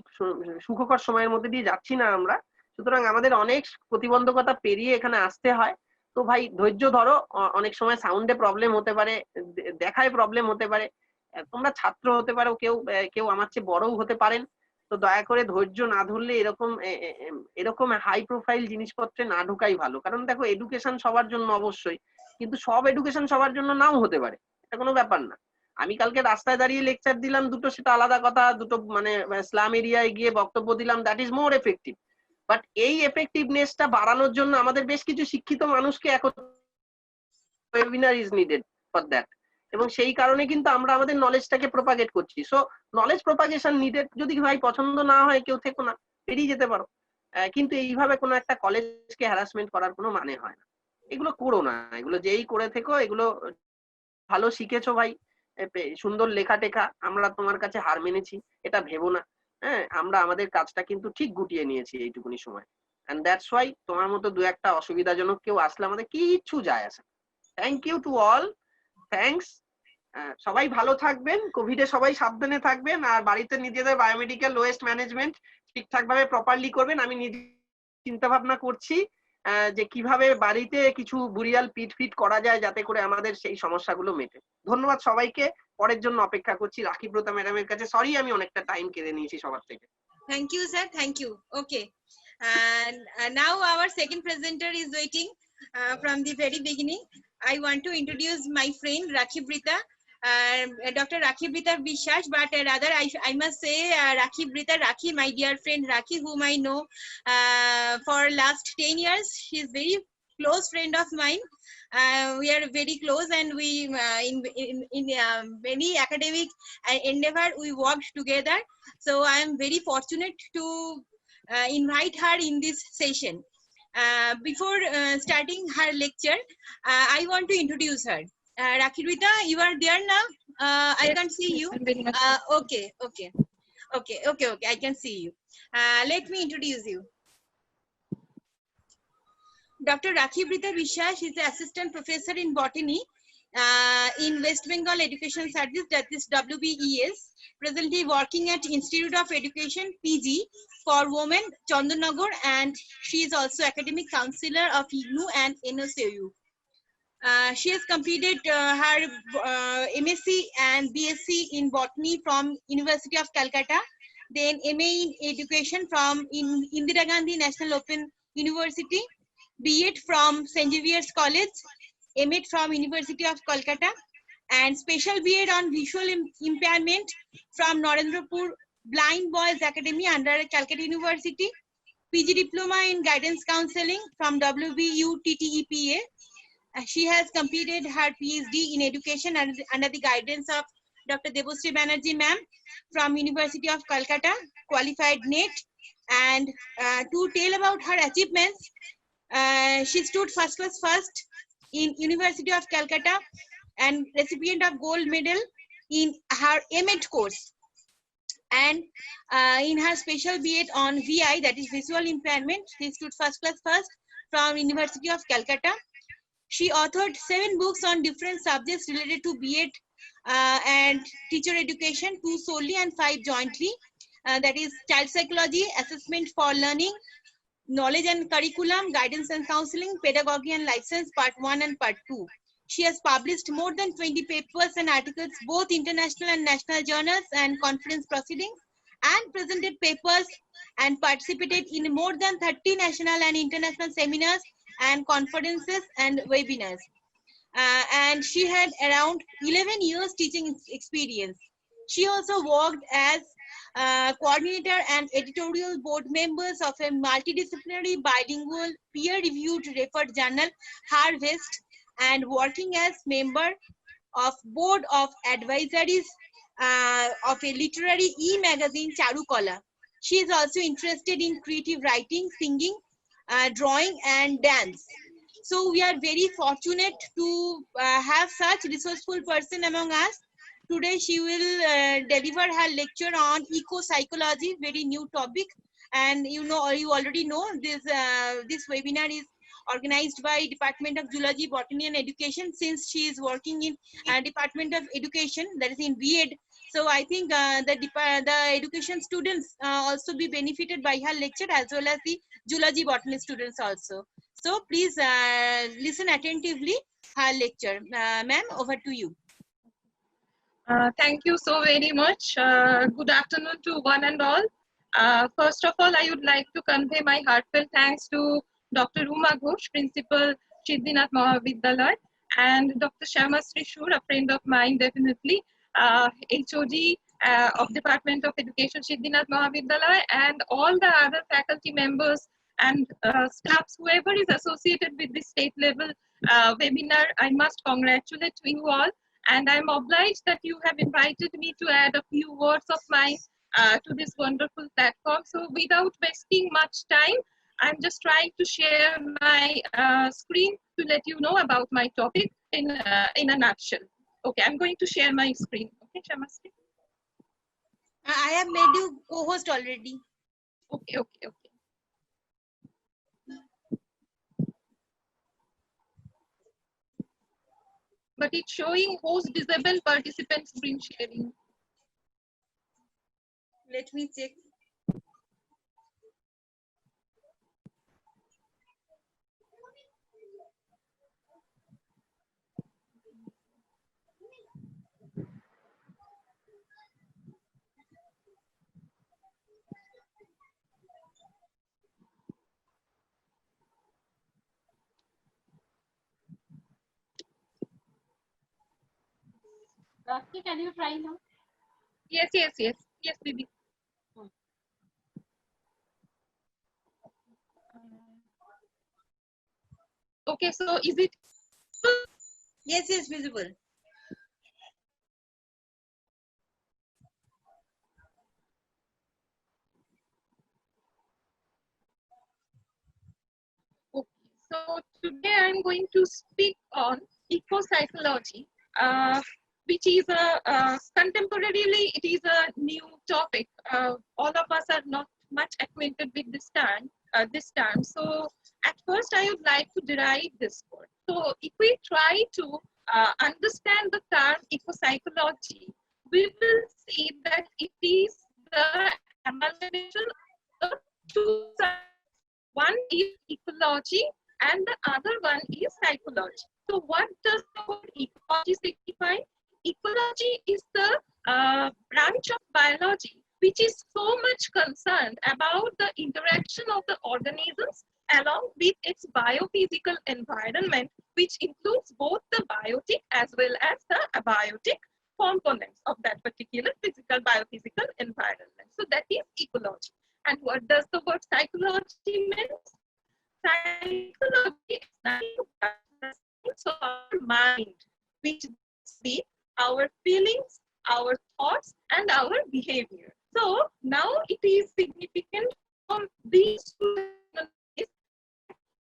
সুখকর সময়ের মধ্যে দিয়ে যাচ্ছি না আমরা, সুতরাং আমাদের অনেক প্রতিবন্ধকতা পেরিয়ে এখানে আসতে হয়। তো ভাই ধৈর্য ধরো, অনেক সময় সাউন্ডে প্রবলেম হতে পারে, দেখায় প্রবলেম হতে পারে, তোমরা ছাত্র হতে পারো, কেউ আমার চেয়ে বড়ও হতে পারেন। তো দয়া করে ধৈর্য না ধরলে এরকম হাই প্রোফাইল জিনিসপত্রে না ঢোকাই ভালো। কারণ দেখো, এডুকেশন সবার জন্য অবশ্যই, কিন্তু সব এডুকেশন সবার জন্য নাও হতে পারে, এটা কোনো ব্যাপার না। আমি কালকে রাস্তায় দাঁড়িয়ে লেকচার দিলাম দুটো, সেটা আলাদা কথা। দুটো মানে স্লাম এরিয়ায় গিয়ে বক্তব্য দিলাম, that is more effective. But এই এফেক্টিভনেসটা বাড়ানোর জন্য আমাদের বেশ কিছু শিক্ষিত মানুষকে webinar is needed for that, এবং সেই কারণে কিন্তু আমরা আমাদের নলেজটাকে প্রপাগেট করছি। So knowledge propagation needed. যদি ভাই পছন্দ না হয়, কেউ থেকো না, বেরিয়ে যেতে পারো, কিন্তু এইভাবে কোনো একটা কলেজকে হ্যারাসমেন্ট করার কোনো মানে হয় না। এগুলো করো না, এগুলো যেই করে থেকো, এগুলো ভালো শিখেছো ভাই, সুন্দর লেখা টেখা, আমরা তোমার কাছে হার মেনেছি, এটা ভেবো না। হ্যাঁ, আমরা আমাদের কাজটা কিন্তু ঠিক গুটিয়ে নিয়েছি এইটুকুনি সময়। এন্ড দ্যাটস ওয়াই তোমার মতো দু একটা অসুবিধাজনক কেউ আসলে আমাদের কিচ্ছু যায় আসে না। Thank you to all, thanks. সবাই ভালো থাকবেন, কোভিডে সবাই সাবধানে থাকবেন, আর বাড়িতে নিজেদের বায়োমেডিক্যাল ওয়েস্ট ম্যানেজমেন্ট ঠিকঠাক ভাবে প্রপারলি করবেন। আমি নিজে চিন্তা ভাবনা করছি যে কিভাবে বাড়িতে কিছু বুরিয়াল পিট ফিট করা যায় যাতে করে আমাদের সেই সমস্যাগুলো মেটে। ধন্যবাদ সবাইকে, পরের জন্য অপেক্ষা করছি রাখিব্রতা ম্যাডামের কাছে। সরি আমি অনেকটা টাইম কেড়ে নিয়েছি সবার থেকে। Thank you, sir. Thank you. Okay. And now our second presenter is waiting from the very beginning. I want to introduce my friend Rakhibrita, Dr. Rakhibrita Biswas, but rather I must say Rakhibrita Rakhi, my dear friend Rakhi, whom I know for last 10 years. She is very close friend of mine. We are very close, and we in many academic endeavor we worked together. So I am very fortunate to invite her in this session. Before starting her lecture, I want to introduce her. Rakhibrita, you are there now? I can't see you. Okay. I can see you. Let me introduce you. Dr. Rakhibrita Biswas is the assistant professor in botany in West Bengal Education Service, that is WBES, presently working at Institute of Education PG for Women, Chandanagar, and she is also academic counselor of IGNU and NSAU. She has completed her MSc and BSc in botany from University of Calcutta, then MA in education from Indira Gandhi National Open University, B.Ed from St. Xavier's College, M.Ed from University of Kolkata, and special B.Ed on visual impairment from Narendrapur Blind Boys Academy under Calcutta University, PG Diploma in Guidance Counseling from WBU-TTEPA. She has completed her PhD in education under the guidance of Dr. Debashree Banerjee ma'am from University of Calcutta, qualified NET. And to tell about her achievements, she stood first class first in University of Calcutta and recipient of gold medal in her M.Ed course. And in her special B.Ed on VI, that is visual impairment, she stood first class first from University of Calcutta. She authored 7 books on different subjects related to B.Ed and teacher education, 2 solely and 5 jointly. That is child psychology, assessment for learning, knowledge and curriculum, guidance and counseling, pedagogy and life science, part 1 and part 2. She has published more than 20 papers and articles, both international and national journals and conference proceedings, and presented papers and participated in more than 30 national and international seminars and conferences and webinars. And she had around 11 years teaching experience. She also worked as coordinator and editorial board members of a multidisciplinary bilingual peer-reviewed referred journal, Harvest, and working as member of board of advisories of a literary e-magazine, Charukala. She is also interested in creative writing, singing, drawing, and dance. So we are very fortunate to have such resourceful person among us. Today she will deliver her lecture on eco-psychology, very new topic. And you already know this webinar is organized by Department of Zoology, Botany and Education, since she is working in Department of Education, that is in B.Ed. So I think the education students also be benefited by her lecture, as well as the zoology botany students also. So please listen attentively her lecture. Ma'am, over to you. Thank you so very much. Good afternoon to one and all. First of all, I would like to convey my heartfelt thanks to Dr. Uma Ghosh, Principal, Siddhinath Mahavidyalaya, and Dr. Shyamashri Shur, a friend of mine definitely, HOD of Department of Education, Siddhinath Mahavidyalaya, and all the other faculty members and staffs, whoever is associated with this state level webinar. I must congratulate you all. And I'm obliged that you have invited me to add a few words of mine to this wonderful platform. So without wasting much time, I'm just trying to share my screen to let you know about my topic in a nutshell. Okay, I'm going to share my screen. Okay, Shyamashri. I have made you co-host already. Okay, okay, okay. But it's showing host disabled participant screen sharing. Let me check. Rakhi, can you try now? Yes, yes, yes. Yes, Didi. Okay, so is it? Yes, yes, visible. Okay, so today I'm going to speak on eco-psychology, which is contemporarily it is a new topic. All of us are not much acquainted with this term. So at first I would like to derive this word. So if we try to understand the term eco-psychology, we will see that it is the amalgamation of two sides. One is ecology and the other one is psychology. So what does the word ecology signify? Ecology is the branch of biology which is so much concerned about the interaction of the organisms along with its biophysical environment, which includes both the biotic as well as the abiotic components of that particular physical biophysical environment. So that is ecology. And what does the word psychology mean? Psychology is nothing but the science of our mind, which is our feelings, our thoughts, and our behavior. So now it is significant from these two terms.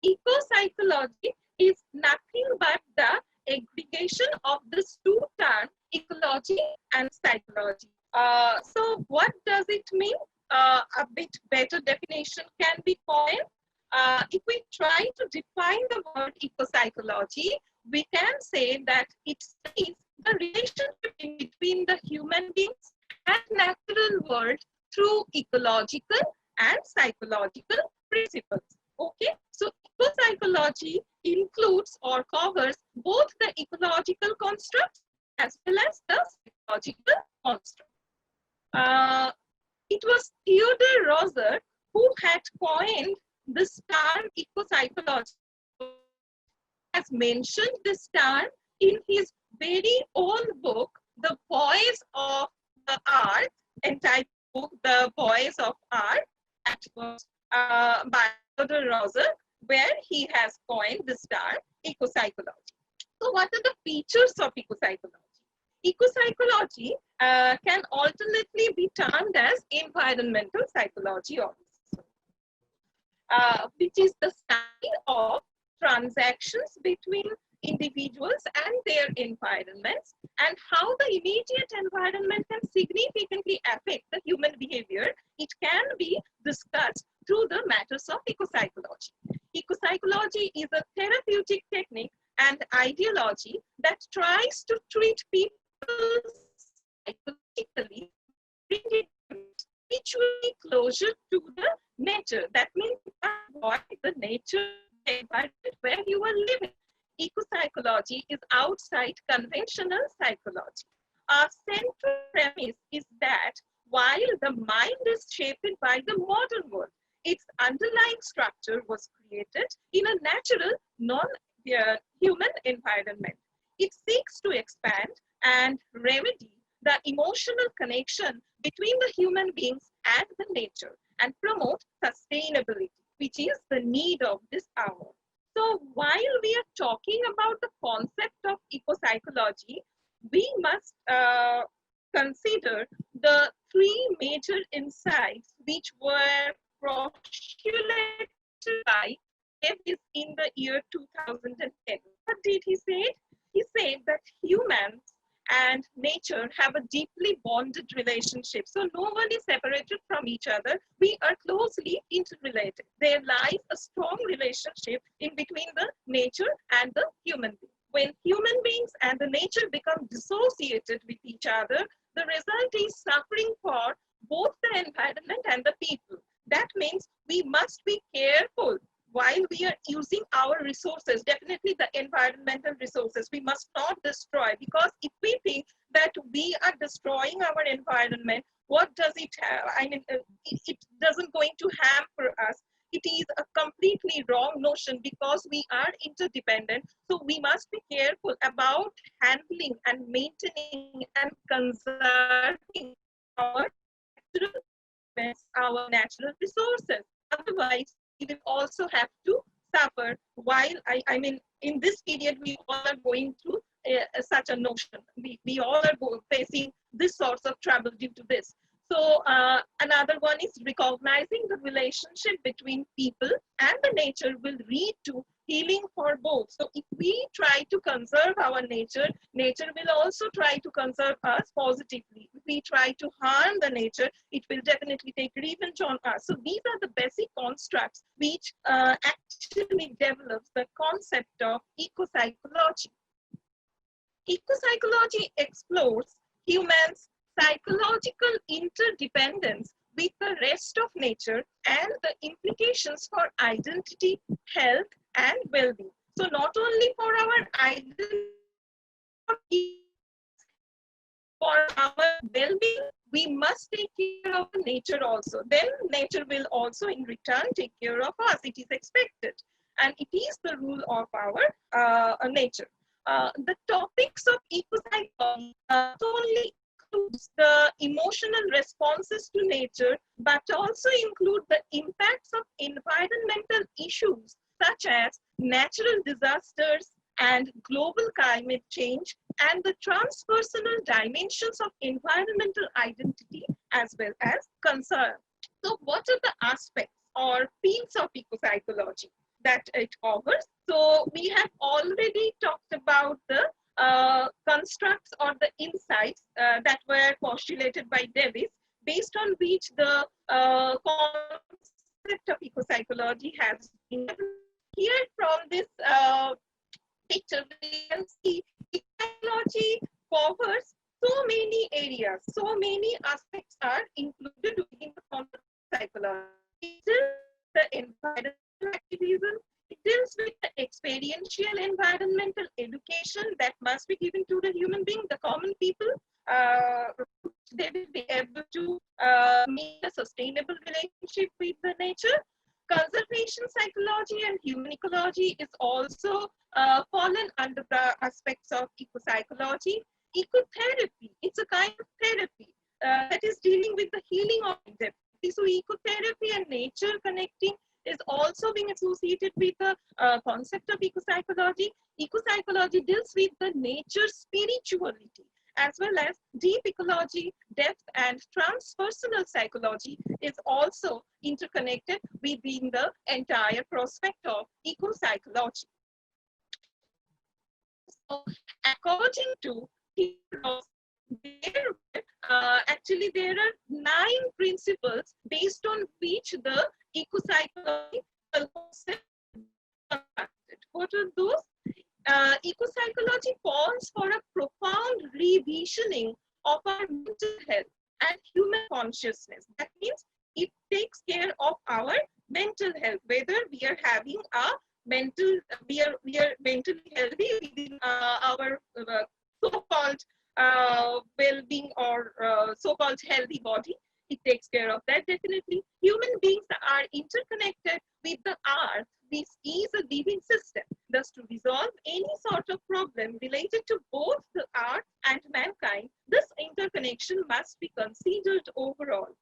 Eco-psychology is nothing but the aggregation of these two terms, ecology and psychology. So what does it mean? A bit better definition can be coined. If we try to define the word eco-psychology, we can say that it is the relationship in between the human beings and natural world through ecological and psychological principles. Okay, so eco-psychology includes or covers both the ecological constructs as well as the psychological constructs. It was Theodore Roger who had coined this term eco-psychology. Has mentioned this term in his very own book, The Voice of the Art, entitled book, The Voice of Art, that was by Theodore Roger, where he has coined this term eco-psychology. So what are the features of eco-psychology? Eco-psychology can alternately be termed as environmental psychology also, which is the study of transactions between individuals and their environments and how the immediate environment can significantly affect the human behavior. It can be discussed through the matters of eco-psychology. Eco-psychology is a therapeutic technique and ideology that tries to treat people psychologically, bringing spiritually closer to the nature. That means avoid the nature environment where you are living. Eco-psychology is outside conventional psychology. Our central premise is that while the mind is shaped by the modern world, its underlying structure was created in a natural, non-human environment. It seeks to expand and remedy the emotional connection between the human beings and the nature and promote sustainability, which is the need of this hour. So while we are talking about the concept of eco-psychology, we must consider the three major insights which were postulated by Davis in the year 2010. What did he say? He said that humans and nature have a deeply bonded relationship. So no one is separated from each other. We are closely interrelated. There lies a strong relationship in between the nature and the human being. When human beings and the nature become dissociated with each other, the result is suffering for both the environment and the people. That means we must be careful while we are using our resources, definitely the environmental resources. We must not destroy, because if we think that we are destroying our environment, what does it have? I mean, it doesn't going to hamper us. It is a completely wrong notion, because we are interdependent. So we must be careful about handling and maintaining and conserving our natural resources. Otherwise, we will also have to suffer. While I mean, in this period, we all are going through such a notion. We all are facing this sorts of trouble due to this. So another one is recognizing the relationship between people and the nature will lead to healing for both. So if we try to conserve our nature, nature will also try to conserve us positively. If we try to harm the nature, it will definitely take revenge on us. So these are the basic constructs which actually develops the concept of ecopsychology. Ecopsychology explores humans' psychological interdependence with the rest of nature and the implications for identity, health, and well-being. So not only for our identity, for our well-being, we must take care of nature also. Then nature will also in return take care of us. It is expected. And it is the rule of our nature. The topics of ecopsychology not only includes the emotional responses to nature, but also include the impacts of environmental issues such as natural disasters and global climate change, and the transpersonal dimensions of environmental identity as well as concern. So what are the aspects or fields of ecopsychology that it covers? So we have already talked about the constructs or the insights that were postulated by Davis, based on which the concept of ecopsychology has been. Here from this picture, we can see ecopsychology covers so many areas, so many aspects are included within the concept of psychology. It deals with the environmental activism, it deals with the experiential environmental education that must be given to the human being, the common people. They will be able to make a sustainable relationship with the nature. Conservation psychology and human ecology is also fallen under the aspects of ecopsychology. Ecotherapy, it's a kind of therapy that is dealing with the healing of identity. So ecotherapy and nature connecting is also being associated with the concept of ecopsychology. Ecopsychology deals with the nature spirituality, as well as deep ecology, depth and transpersonal psychology is also interconnected within the entire prospect of ecopsychology. So according to actually there are 9 principles based on which the ecopsychology concept is constructed. What are those? Ecopsychology calls for a profound revisioning of our mental health and human consciousness. That means it takes care of our mental health, whether we are having a mental, we are mentally healthy within our so-called well-being or so-called healthy body. It takes care of that definitely. Human beings are interconnected with the earth. This is a living system. Thus, to resolve any sort of problem related to both the earth and mankind, this interconnection must be considered overall.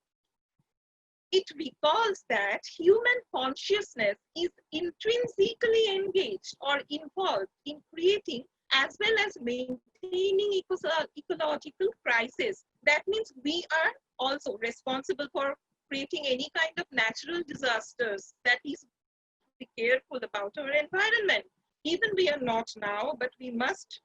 It recalls that human consciousness is intrinsically engaged or involved in creating as well as maintaining ecological crisis. That means we are also responsible for creating any kind of natural disasters. That is, be careful about our environment. Even we are not now, but we must,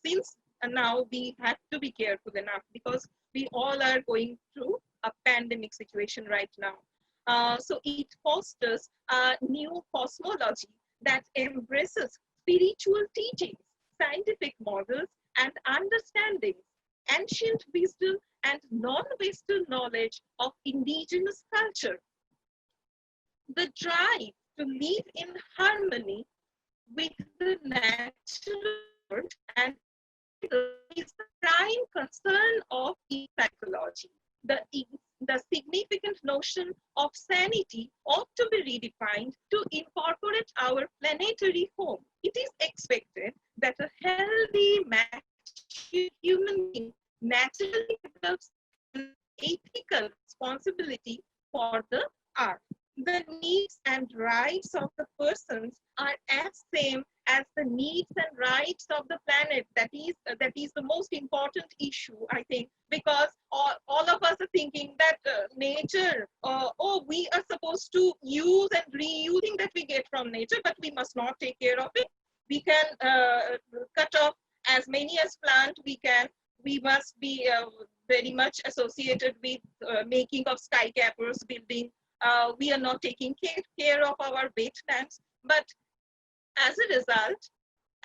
since now we have to be careful enough because we all are going through a pandemic situation right now. So it fosters a new cosmology that embraces spiritual teachings, scientific models, and understandings, ancient wisdom, and non-Western knowledge of indigenous culture. The drive to live in harmony with the natural world and is the prime concern of psychology. The significant notion of sanity ought to be redefined to incorporate our planetary home. It is expected that a healthy, mature human being naturally develops an ethical responsibility for the earth. The needs and rights of the persons are as same as the needs and rights of the planet. That is the most important issue, I think, because all of us are thinking that nature, we are supposed to use and reuse things that we get from nature, but we must not take care of it. We can cut off as many as plant we can. We must be very much associated with making of skycappers, building. We are not taking care of our wetlands, but as a result,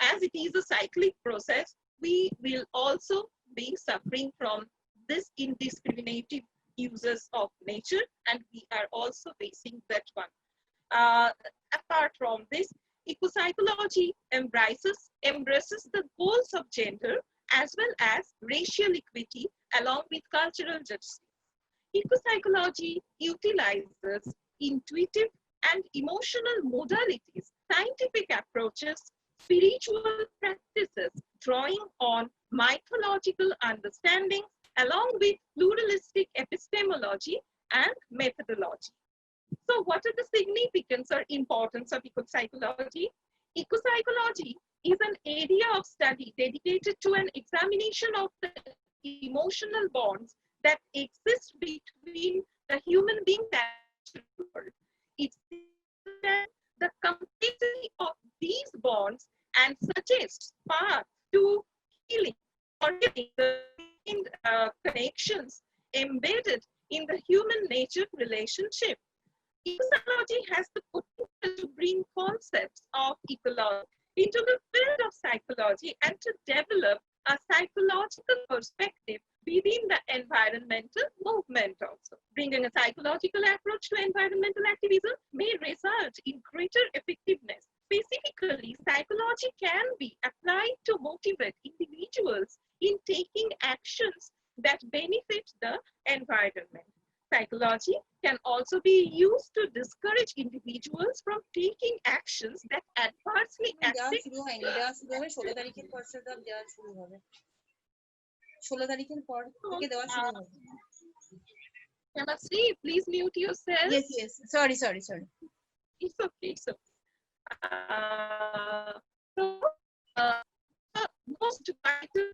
as it is a cyclic process, we will also be suffering from this indiscriminative uses of nature, and we are also facing that one. Apart from this, ecopsychology embraces the goals of gender as well as racial equity along with cultural justice. Ecopsychology utilizes intuitive and emotional modalities, scientific approaches, spiritual practices, drawing on mythological understandings along with pluralistic epistemology and methodology. So what are the significance or importance of ecopsychology? Ecopsychology is an area of study dedicated to an examination of the emotional bonds that exist between the human being and the world. It's the complexity of these bonds and suggests paths to healing or the connections embedded in the human-nature relationship. Ecology has the potential to bring concepts of ecology into the field of psychology and to develop a psychological perspective within the environmental movement also. Bringing a psychological approach to environmental activism may result in greater effectiveness. Specifically, psychology can be applied to motivate individuals in taking actions that benefit the environment. Psychology can also be used to discourage individuals from taking actions that adversely affect. 16 তারিখের পর দেওয়া শুরু হবে 16 তারিখের পর থেকে দেওয়া শুরু হবে Namaste, please mute yourself. Yes, sorry. It's okay. So, most vital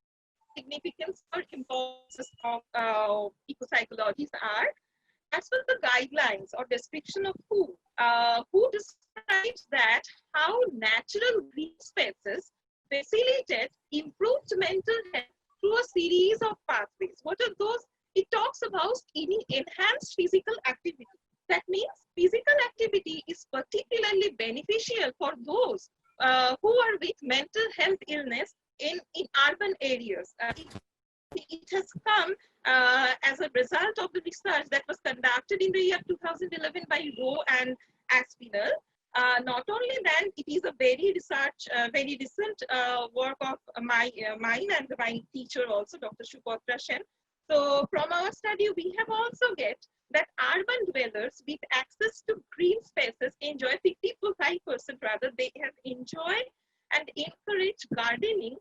significance or importance of ecopsychologies are as per the guidelines or description of who describes that how natural green spaces facilitate improved mental health through a series of pathways. What are those? It talks about any enhanced physical activity. That means physical activity is particularly beneficial for those who are with mental health illness in urban areas. It has come as a result of the research that was conducted in the year 2011 by Rowe and Aspinall. Not only that, it is a very recent work of mine and my teacher also, Dr. Shubhatra Sen. So from our study, we have also get that urban dwellers with access to green spaces enjoy 55% rather, they have enjoyed and encouraged gardening,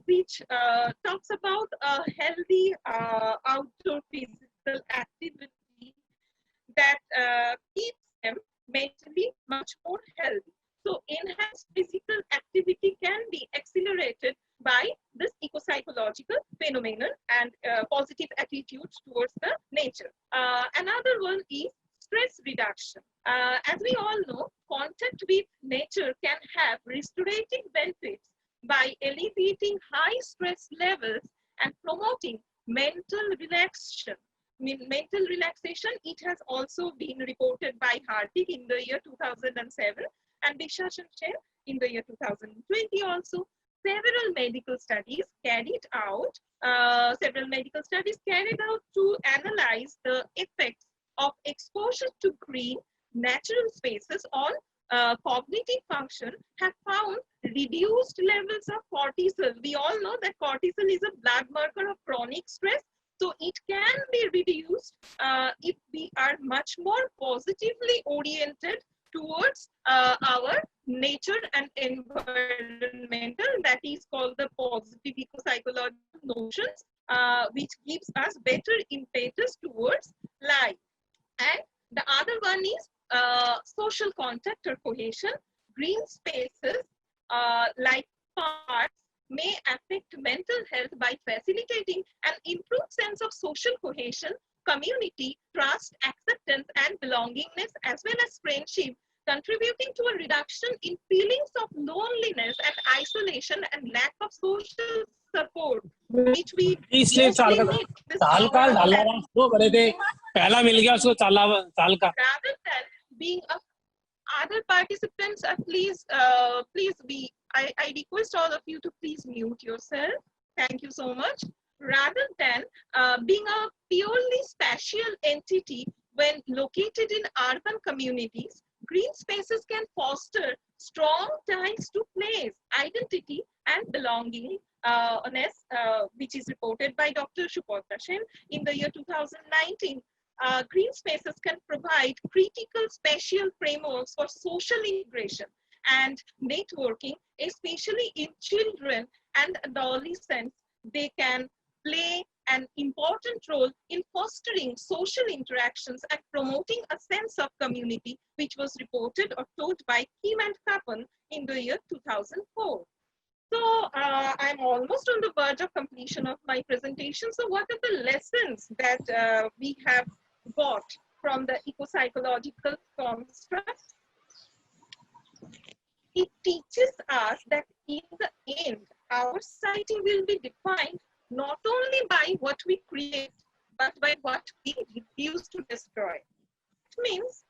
which talks about a healthy outdoor physical activity that keeps them mentally much more healthy. So enhanced physical activity can be accelerated by this ecopsychological phenomenon and positive attitudes towards the nature. Another one is stress reduction. As we all know, contact with nature can have restorative benefits by alleviating high stress levels and promoting mental relaxation. Mental relaxation, it has also been reported by Hardik in the year 2007 and Biswas and Chen in the year 2020 also. Several medical studies carried out to analyze the effects of exposure to green natural spaces on cognitive function have found reduced levels of cortisol. We all know that cortisol is a blood marker of chronic stress. So it can be reduced if we are much more positively oriented towards our nature and environmental, that is called the positive eco-psychological notions, which gives us better impetus towards life. And the other one is social contact or cohesion. Green spaces like parks may affect mental health by facilitating an improved sense of social cohesion, community, trust, acceptance, and belongingness, as well as friendship, contributing to a reduction in feelings of loneliness and isolation and lack of social support, which we इसलिए साल का ढाला वो करे थे पहला मिल गया उसको साल का. Rather than being a other participants, please be, I request all of you to please mute yourself. Thank you so much. Rather than being a purely spatial entity when located in urban communities, green spaces can foster strong ties to place, identity, and belonging, which is reported by Dr. Subhadra Sen in the year 2019. Green spaces can provide critical spatial frameworks for social integration and networking, especially in children and adolescents. They can play an important role in fostering social interactions and promoting a sense of community, which was reported or told by Kim and Kapan in the year 2004. So I'm almost on the verge of completion of my presentation. So what are the lessons that we have got from the eco-psychological construct? It teaches us that in the end, our society will be defined not only by what we create, but by what we refuse to destroy. It means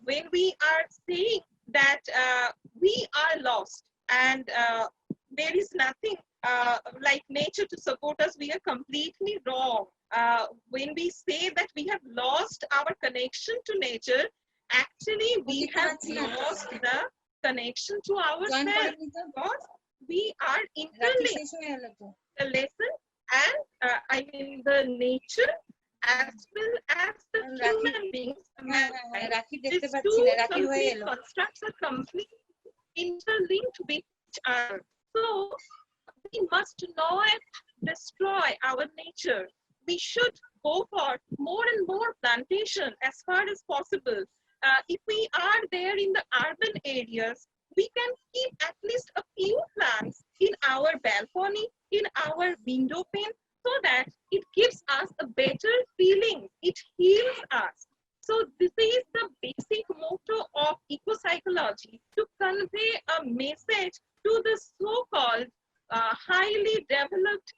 when we are saying that we are lost and there is nothing like nature to support us, we are completely wrong. When we say that we have lost our connection to nature, actually we have lost the connection to ourselves because we are interlinked. The lesson and I mean the nature as well as the human beings. These two complete constructs are completely interlinked with each other. So we must not destroy our nature. We should go for more and more plantation as far as possible. If we are there in the urban areas, we can keep at least a few plants in our balcony, in our window pane, so that it gives us a better feeling. It heals us. So this is the basic motto of eco-psychology, to convey a message to the so-called highly developed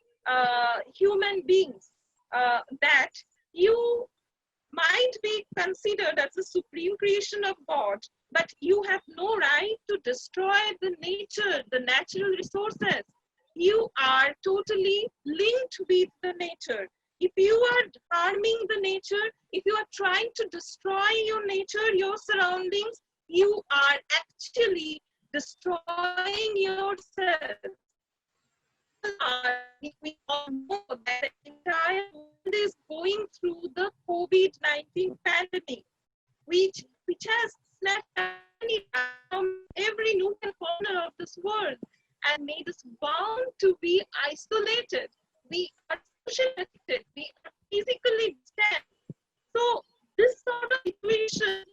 human beings that you might be considered as the supreme creation of God, but you have no right to destroy the nature, the natural resources. You are totally linked with the nature. If you are harming the nature, if you are trying to destroy your nature, your surroundings, you are actually destroying yourself. If we all know that the entire world is going through the COVID-19 pandemic, which has snapped from every nook and corner of this world and made us bound to be isolated. We are socially affected. We are physically distant. So this sort of situation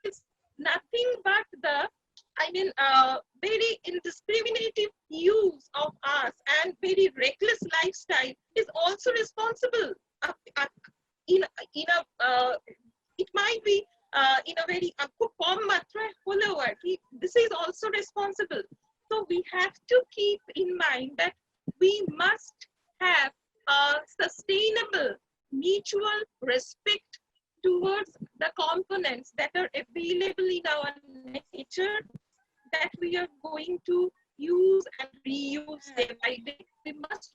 is nothing but the, very indiscriminative use of us and very reckless lifestyle is also responsible. It might be in a very this is also responsible. So we have to keep in mind that we must have a sustainable mutual respect towards the components that are available in our nature that we are going to use and reuse day by day. We must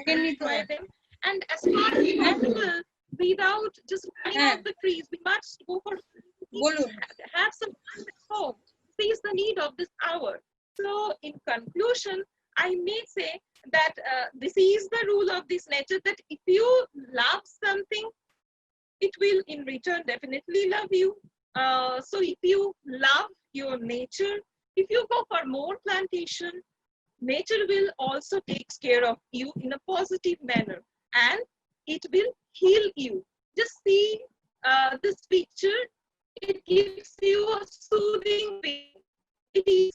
destroy them. And as far as possible, without just cutting out the trees, we must go for have some time at home, face the need of this hour. So in conclusion, I may say that this is the rule of this nature, that if you love something, it will in return definitely love you. So if you love your nature, if you go for more plantation, nature will also take care of you in a positive manner, and it will heal you. Just see this picture. It gives you a soothing feeling. It is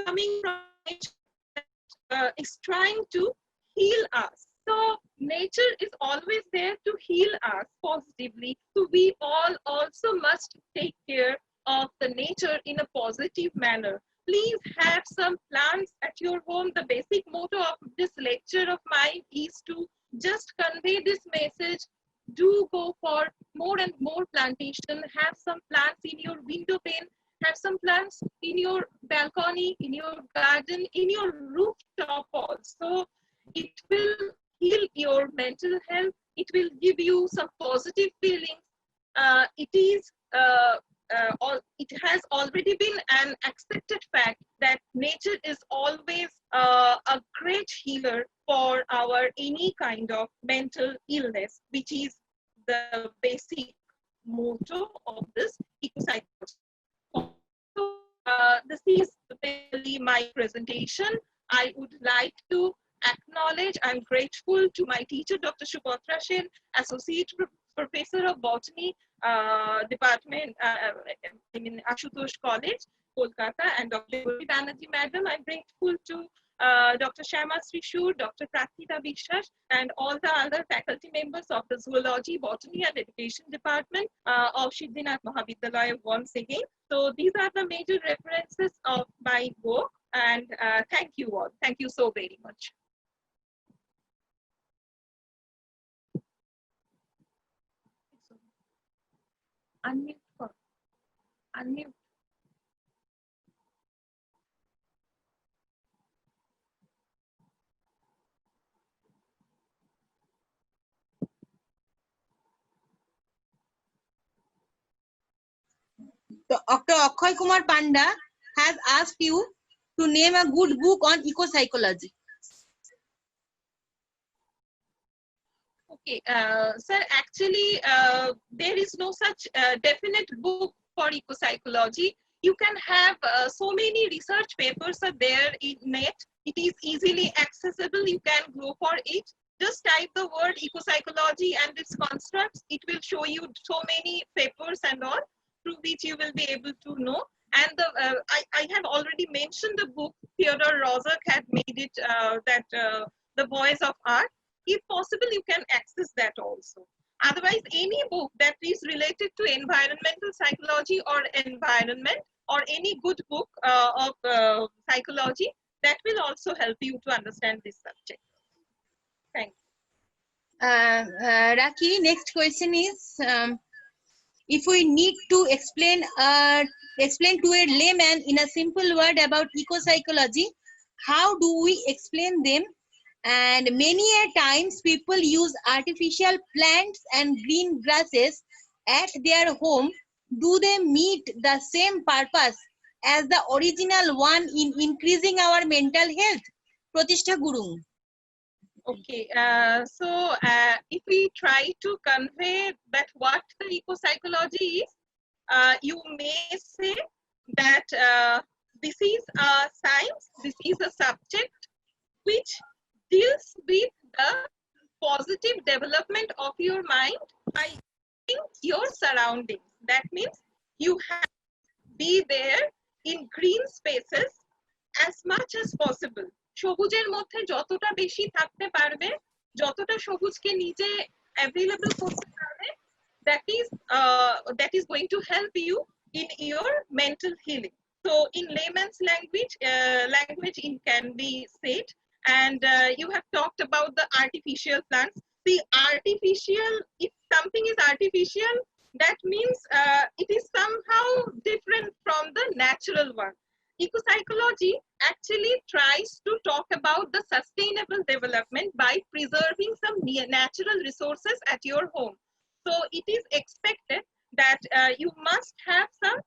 coming from nature, is trying to heal us. So nature is always there to heal us positively. So we all also must take care of the nature in a positive manner. Please have some plants at your home. The basic motto of this lecture of mine is to just convey this message. Do go for more and more plantation. Have some plants in your window pane. Have some plants in your balcony, in your garden, in your rooftop also. It will heal your mental health. It will give you some positive feelings. It has already been an accepted fact that nature is always a great healer for our any kind of mental illness, which is the basic motto of this ecopsychology. So this is basically my presentation. I would like to acknowledge, I'm grateful to my teacher, Dr. Subhatra Sen, Associate Professor of Botany, Department, Ashutosh College, Kolkata, and Dr. Gauri Banerjee Madam. I'm grateful to Dr. Shama Srishur, Dr. Prathita Bishwas, and all the other faculty members of the Zoology, Botany, and Education Department of Siddhinath Mahavidyalaya once again. So these are the major references of my work, and thank you all. Thank you so very much. Unmute. Unmute. Dr. Akshay Kumar Panda has asked you to name a good book on ecopsychology. Okay, sir, actually, there is no such definite book for ecopsychology. You can have so many research papers are there in net. It is easily accessible. You can go for it. Just type the word ecopsychology and its constructs. It will show you so many papers and all, through which you will be able to know. And the I have already mentioned the book. Theodore Roszak had made it The Voice of Art. If possible, you can access that also. Otherwise, any book that is related to environmental psychology or environment, or any good book of psychology, that will also help you to understand this subject. Thank you. Raki, next question is, if we need to explain to a layman in a simple word about ecopsychology, how do we explain them? And many a times people use artificial plants and green grasses at their home. Do they meet the same purpose as the original one in increasing our mental health? Pratishtha Gurung. Okay, so if we try to convey that what the ecopsychology is, you may say that this is a science, this is a subject which deals with the positive development of your mind by your surroundings. That means you have to be there in green spaces as much as possible. সবুজের মধ্যে যতটা বেশি থাকতে পারবে, যতটা সবুজকে নিজে available করতে পারবে, that is going to help you in your mental healing. So in layman's language, it can be said. And you have talked about the artificial plants. The artificial, if something is artificial, that means it is somehow different from the natural one. Ecopsychology actually tries to talk about the sustainable development by preserving some natural resources at your home. So it is expected that you must have some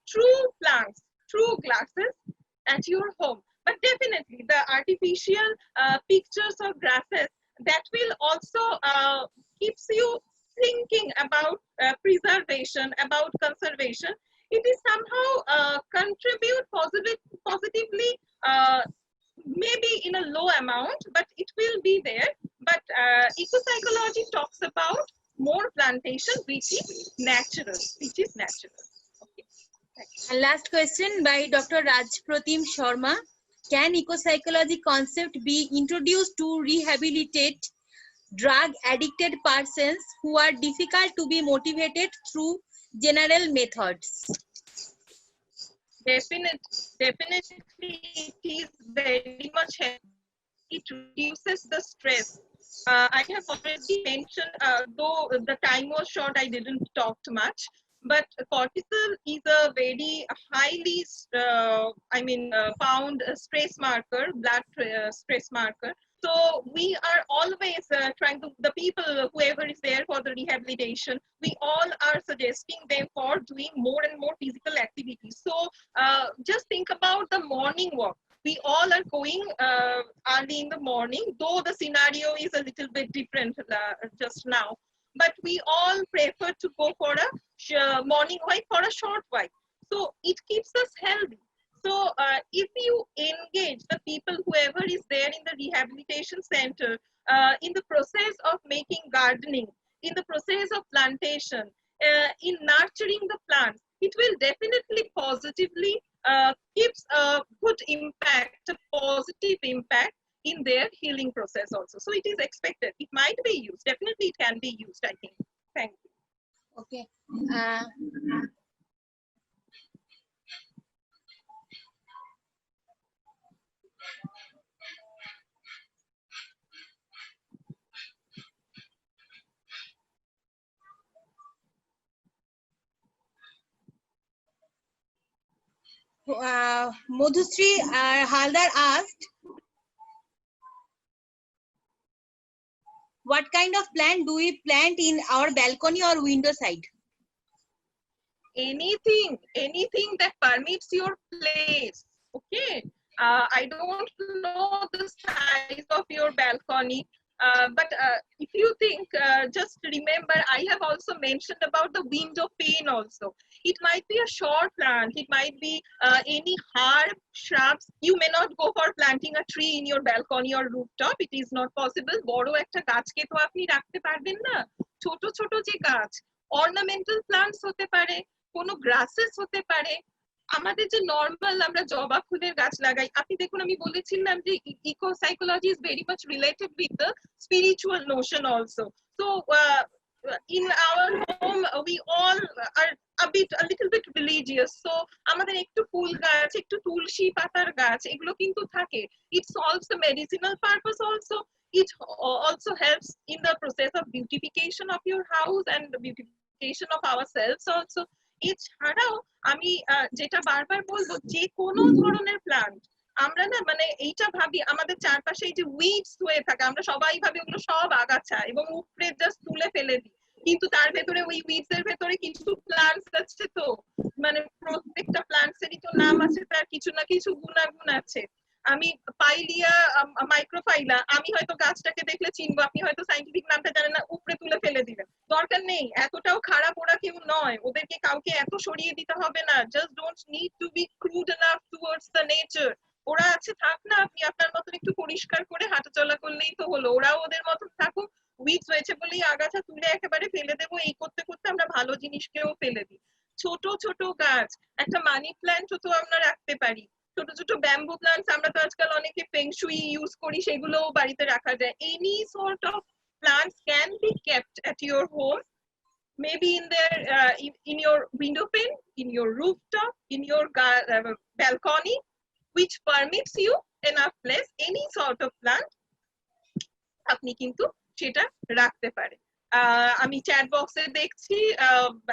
true plants, true grasses at your home. But definitely the artificial pictures of grasses, that will also keeps you thinking about preservation, about conservation. It is somehow contribute positively, maybe in a low amount, but it will be there. But ecopsychology talks about more plantation, which is natural, Okay. And last question by Dr. Rajpratim Sharma. Can ecopsychology concept be introduced to rehabilitate drug addicted persons who are difficult to be motivated through general methods? Definitely, it is very much helpful. It reduces the stress. I have already mentioned, though the time was short, I didn't talk too much. But cortisol is a very highly, found stress marker, blood stress marker. So we are always trying to, the people, whoever is there for the rehabilitation, we all are suggesting them for doing more and more physical activities. So just think about the morning walk. We all are going early in the morning, though the scenario is a little bit different just now. But we all prefer to go for a morning walk, for a short walk. So it keeps us healthy. So if you engage the people, whoever is there in the rehabilitation center, in the process of making gardening, in the process of plantation, in nurturing the plants, it will definitely positively gives a good impact, a positive impact in their healing process also. So it is expected. It might be used. Definitely it can be used, I think. Thank you. Okay. Madhusri Haldar asked, what kind of plant do we plant in our balcony or window side? Anything that permits your place. Okay. I don't know the size of your balcony, but if you think, just remember, I have also mentioned about the window pane also. It might be a short plant. It might be any herb, shrubs. You may not go for planting a tree in your balcony or rooftop. It is not possible. বড় একটা গাছকে তো আপনি রাখতে পারবেন না। ছোট ছোট যে গাছ, ornamental plants হতে পারে, কোনো grasses হতে পারে, আমাদের যে নরমাল আমরা জবা ফুলের গাছ লাগাই, আপনি দেখুন আমি বলেছিলাম যে eco psychology is very much related with the spiritual notion also. So in our home we all are a little bit religious, so আমাদের একটু ফুল গাছ, একটু তুলসী পাতার গাছ, এগুলো কিন্তু থাকে। It solves the medicinal purpose also. It also helps in the process of beautification of your house and the beautification of ourselves also. এছাড়াও আমি যেটা বারবার বলবো, যে কোনো ধরনের প্লান্ট আমরা না মানে এইটা ভাবি আমাদের চারপাশে এই যে উইডস হয়ে থাকে, আমরা সবাই ভাবি ওগুলো সব আগাছা এবং উপরে জাস্ট তুলে ফেলে দিই, কিন্তু তার ভেতরে ওই উইডস এর ভেতরে কিছু প্লান্টস আছে, তো মানে প্রত্যেকটা প্লান্টসেরই তো নাম আছে, তার কিছু না কিছু গুণাগুণ আছে। আমি পাইলিয়া মাইক্রোফাইলা, আমি হয়তো গাছটাকে দেখলে চিনবো, আপনি হয়তো সাইন্টিফিক নামটা জানেন না, উপরে তুলে ফেলে দিলেন, দরকার নেই, এতটাও খারাপ ওরা কেউ নয়, ওদেরকে কাউকে এত সরিয়ে দিতে হবে না। Just don't need to be crude enough towards the nature. ওরা আছে, থাক না, আপনি আপনার মতন একটু পরিষ্কার করে হাঁটাচলা করলেই তো হলো, ওরাও ওদের মতন থাকুক। উইডস হয়েছে বলেই আগাছা তুলে একেবারে ফেলে দেবো, এই করতে করতে আমরা ভালো জিনিসকেও ফেলে দিই। ছোট ছোট গাছ, একটা মানি প্ল্যান্টও তো আমরা রাখতে পারি, ছোট ছোট ব্যাম্বু প্লান্টস আমরা তো আজকাল অনেকে ফেংশুই ইউজ করি, সেগুলোও বাড়িতে রাখা যায়। Any sort of plants can be kept at your home maybe in their in your window pane, in your rooftop, in your balcony, which permits you enough place, any sort of plant আপনি কিন্তু সেটা রাখতে পারেন। আমি chat বক্সে দেখছি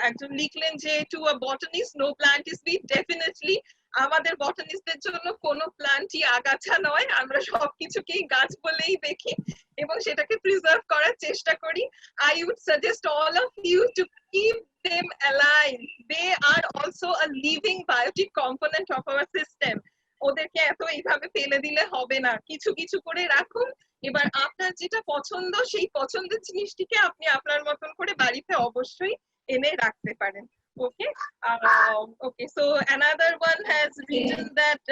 একজন লিখলেন যে to a botanist no plant is weed. Definitely আমাদের বটানিস্টদের জন্য কোনো প্ল্যান্টই আগাছা নয়, আমরা সবকিছুকেই গাছ বলেই দেখি এবং সেটাকে প্রিজার্ভ করার চেষ্টা করি। I would suggest all of you to keep them alive. They are also a living biotic component of our system. ওদেরকে এত এইভাবে ফেলে দিলে হবে না, কিছু কিছু করে রাখুন। এবার আপনার যেটা পছন্দ সেই পছন্দের জিনিসটিকে আপনি আপনার মতন করে বাড়িতে অবশ্যই এনে রাখতে পারেন। Okay, okay. So another one has written that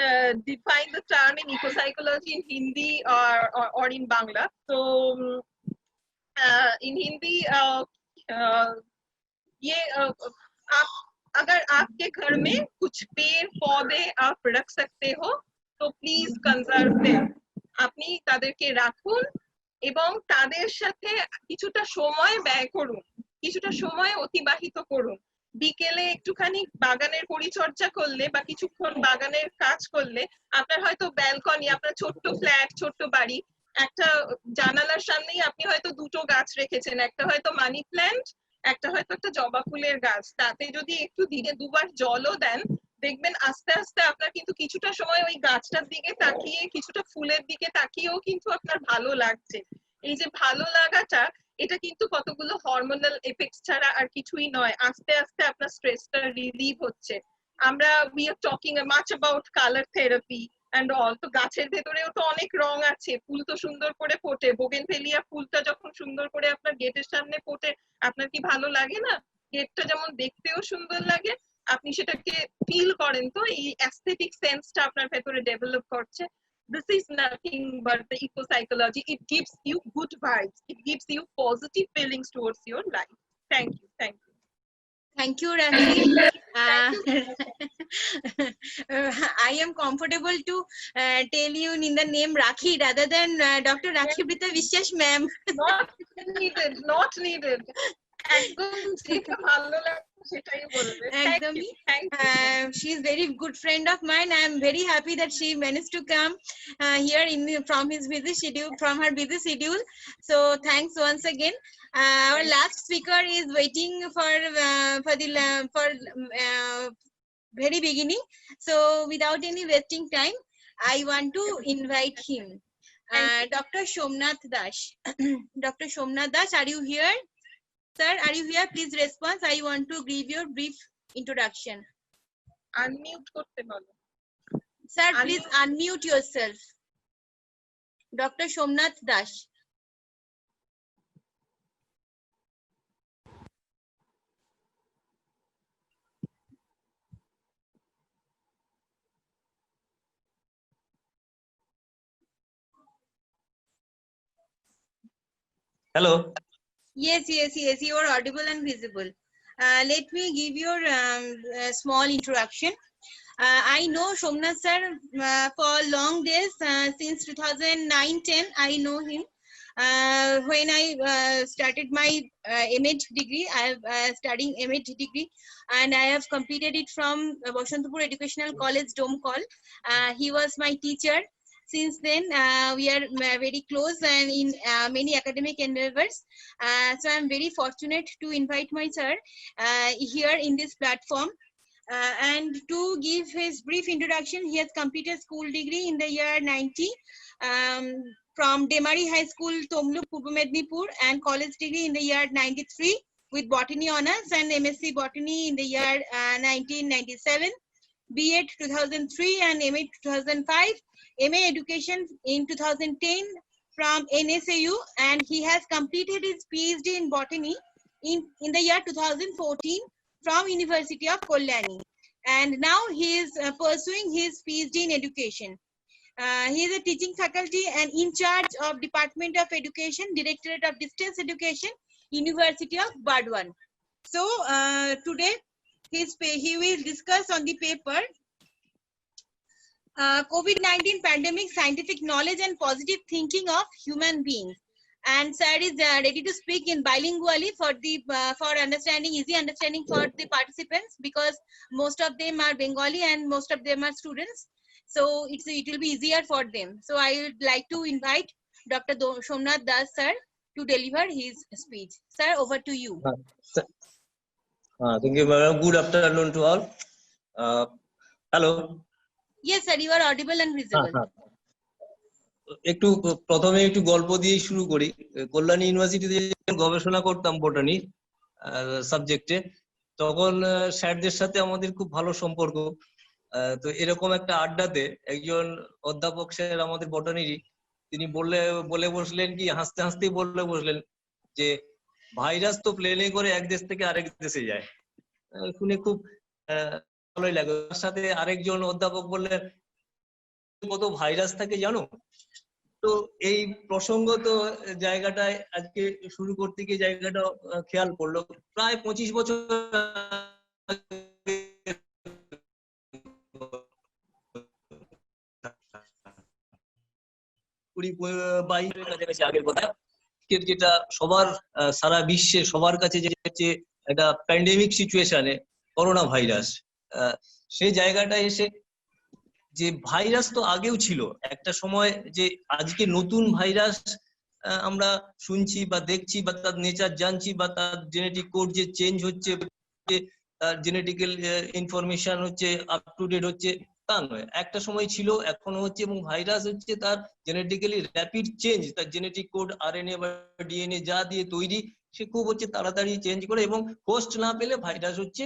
define the term in ecopsychology in Hindi or in Bangla. So in Hindi, ये आप अगर आपके घर में कुछ पेड़ पौधे आप रख सकते हो तो प्लीज कंजर्व देम। আপনি তাদেরকে রাখুন এবং তাদের সাথে কিছুটা সময় ব্যয় করুন, কিছুটা সময় অতিবাহিত করুন। বিকেলে একটুখানি বাগানের পরিচর্যা করলে বা কিছুক্ষণ বাগানের কাজ করলে আপনার হয়তো ব্যালকনি, আপনার ছোট্ট ফ্ল্যাট, ছোট্ট বাড়ি, একটা জানালার সামনেই আপনি হয়তো দুটো গাছ রেখেছেন, একটা হয়তো মানি প্ল্যান্ট, একটা হয়তো একটা জবা ফুলের গাছ। তাতে যদি একটু দিনে দুবার জলও দেন, দেখবেন আস্তে আস্তে আপনার কিন্তু কিছুটা সময় ওই গাছটার দিকে তাকিয়ে, কিছুটা ফুলের দিকে তাকিয়েও কিন্তু আপনার ভালো লাগছে। এই যে ভালো লাগাটা, এটা কিন্তু কতগুলো হরমোনাল এফেক্টস ছাড়া আর কিছুই নয়। আস্তে আস্তে আপনার স্ট্রেসটা রিলিভ হচ্ছে। আমরা we are talking much about color therapy and all, তো গাছের ভেতরেও তো অনেক রং আছে, ফুল তো সুন্দর করে ফোটে। বোগেনভেলিয়া ফুলটা যখন সুন্দর করে আপনার গেটের সামনে ফোটে, আপনার কি ভালো লাগে না? গেটটা যেমন দেখতেও সুন্দর লাগে, আপনি সেটাকে ফিল করেন, তো এই অ্যাস্থেটিক সেন্সটা আপনার ভেতরে ডেভেলপ করছে। This is nothing but the ecopsychology. It gives you good vibes. It gives you positive feelings towards your life. Thank you. Thank you. Thank you, Rakhi. I am comfortable to tell you in the name Rakhi rather than Dr. Rakhibrita Vishwas ma'am. Not needed. Not needed. একদম যেটা ভালো লাগে সেটাই বলবে। Ekdami. She is very good friend of mine. I am very happy that she managed to come here from his busy schedule, from her busy schedule. So thanks once again. Our last speaker is waiting for very beginning. So without any wasting time, I want to invite him. Dr. Somnath Das. Dr. Somnath Das, are you here? Sir, are you here? Please respond. I want to give your brief introduction. Unmute করতে বলো। Sir, please unmute yourself. Dr. Somnath Das. Hello. Yes, you are audible and visible. Let me give your small introduction. I know Somnath sir for long days, since 2009-10, I know him. When I started my MH degree, I have studying MH degree, and I have completed it from Bashantapur Educational College, Domkol. He was my teacher. Since then, we are very close and in many academic endeavors. So I'm very fortunate to invite my sir here in this platform. And to give his brief introduction, he has completed school degree in the year 90 from Demari High School, Tomluk, Purba Mednipur, and college degree in the year 93 with botany honors and MSc botany in the year 1997, B.Ed 2003 and MA 2005, MA education in 2010 from NSAU, and he has completed his PhD in botany in the year 2014 from University of Kalyani, and now he is pursuing his PhD in education. He is a teaching faculty and in charge of Department of Education, Directorate of Distance Education, University of Burdwan. So today he will discuss on the paper COVID-19 pandemic, scientific knowledge and positive thinking of human beings. and sir is ready to speak in bilingually for the for understanding, easy understanding for the participants, because most of them are Bengali and most of them are students, so it will be easier for them. So I would like to invite Dr. Somnath Das sir to deliver his speech. Sir, over to you. Thank you, madam. Good afternoon to all. Hello. Yes sir, you are audible and visible. একটু প্রথমে একটু গল্প দিয়ে শুরু করি। কল্যাণী ইউনিভার্সিটিতে গবেষণা করতাম বটানি সাবজেক্টে, তখন স্যারদের সাথে আমাদের খুব ভালো সম্পর্ক। তো এরকম একটা আড্ডাতে একজন অধ্যাপক স্যার আমাদের বটানিরই, তিনি বলে বসলেন কি, হাসতে হাসতেই বলে বসলেন যে ভাইরাস তো প্লেনে করে এক দেশ থেকে আরেক দেশে যায়। শুনে খুব ভালোই লাগে। তার সাথে আরেকজন অধ্যাপক বললেন কত ভাইরাস থাকে জানো। তো এই প্রসঙ্গত জায়গাটায় আজকে শুরু করতে গিয়ে জায়গাটা খেয়াল করলো, প্রায় 25 বছর 20-22 কাছাকাছি আগের কথা, যেটা সবার সারা বিশ্বে সবার কাছে যে হচ্ছে একটা প্যান্ডেমিক সিচুয়েশনে করোনা ভাইরাস, সেই জায়গাটায় এসে যে ভাইরাস তো আগেও ছিল একটা সময়, যে আজকে নতুন ভাইরাস আমরা শুনছি বা দেখছি বা তার নেচার জানছি বা তার জেনেটিক কোড যে চেঞ্জ হচ্ছে, তার জেনেটিক্যাল ইনফরমেশন হচ্ছে আপ টু ডেট হচ্ছে, তা নয়। একটা সময় ছিল, এখনো হচ্ছে, এবং ভাইরাস হচ্ছে তার জেনেটিক্যালি র্যাপিড চেঞ্জ, তার জেনেটিক কোড আরএনএ বা ডিএনএ যা দিয়ে তৈরি, সে খুব হচ্ছে তাড়াতাড়ি চেঞ্জ করে, এবং হোস্ট না পেলে ভাইরাস হচ্ছে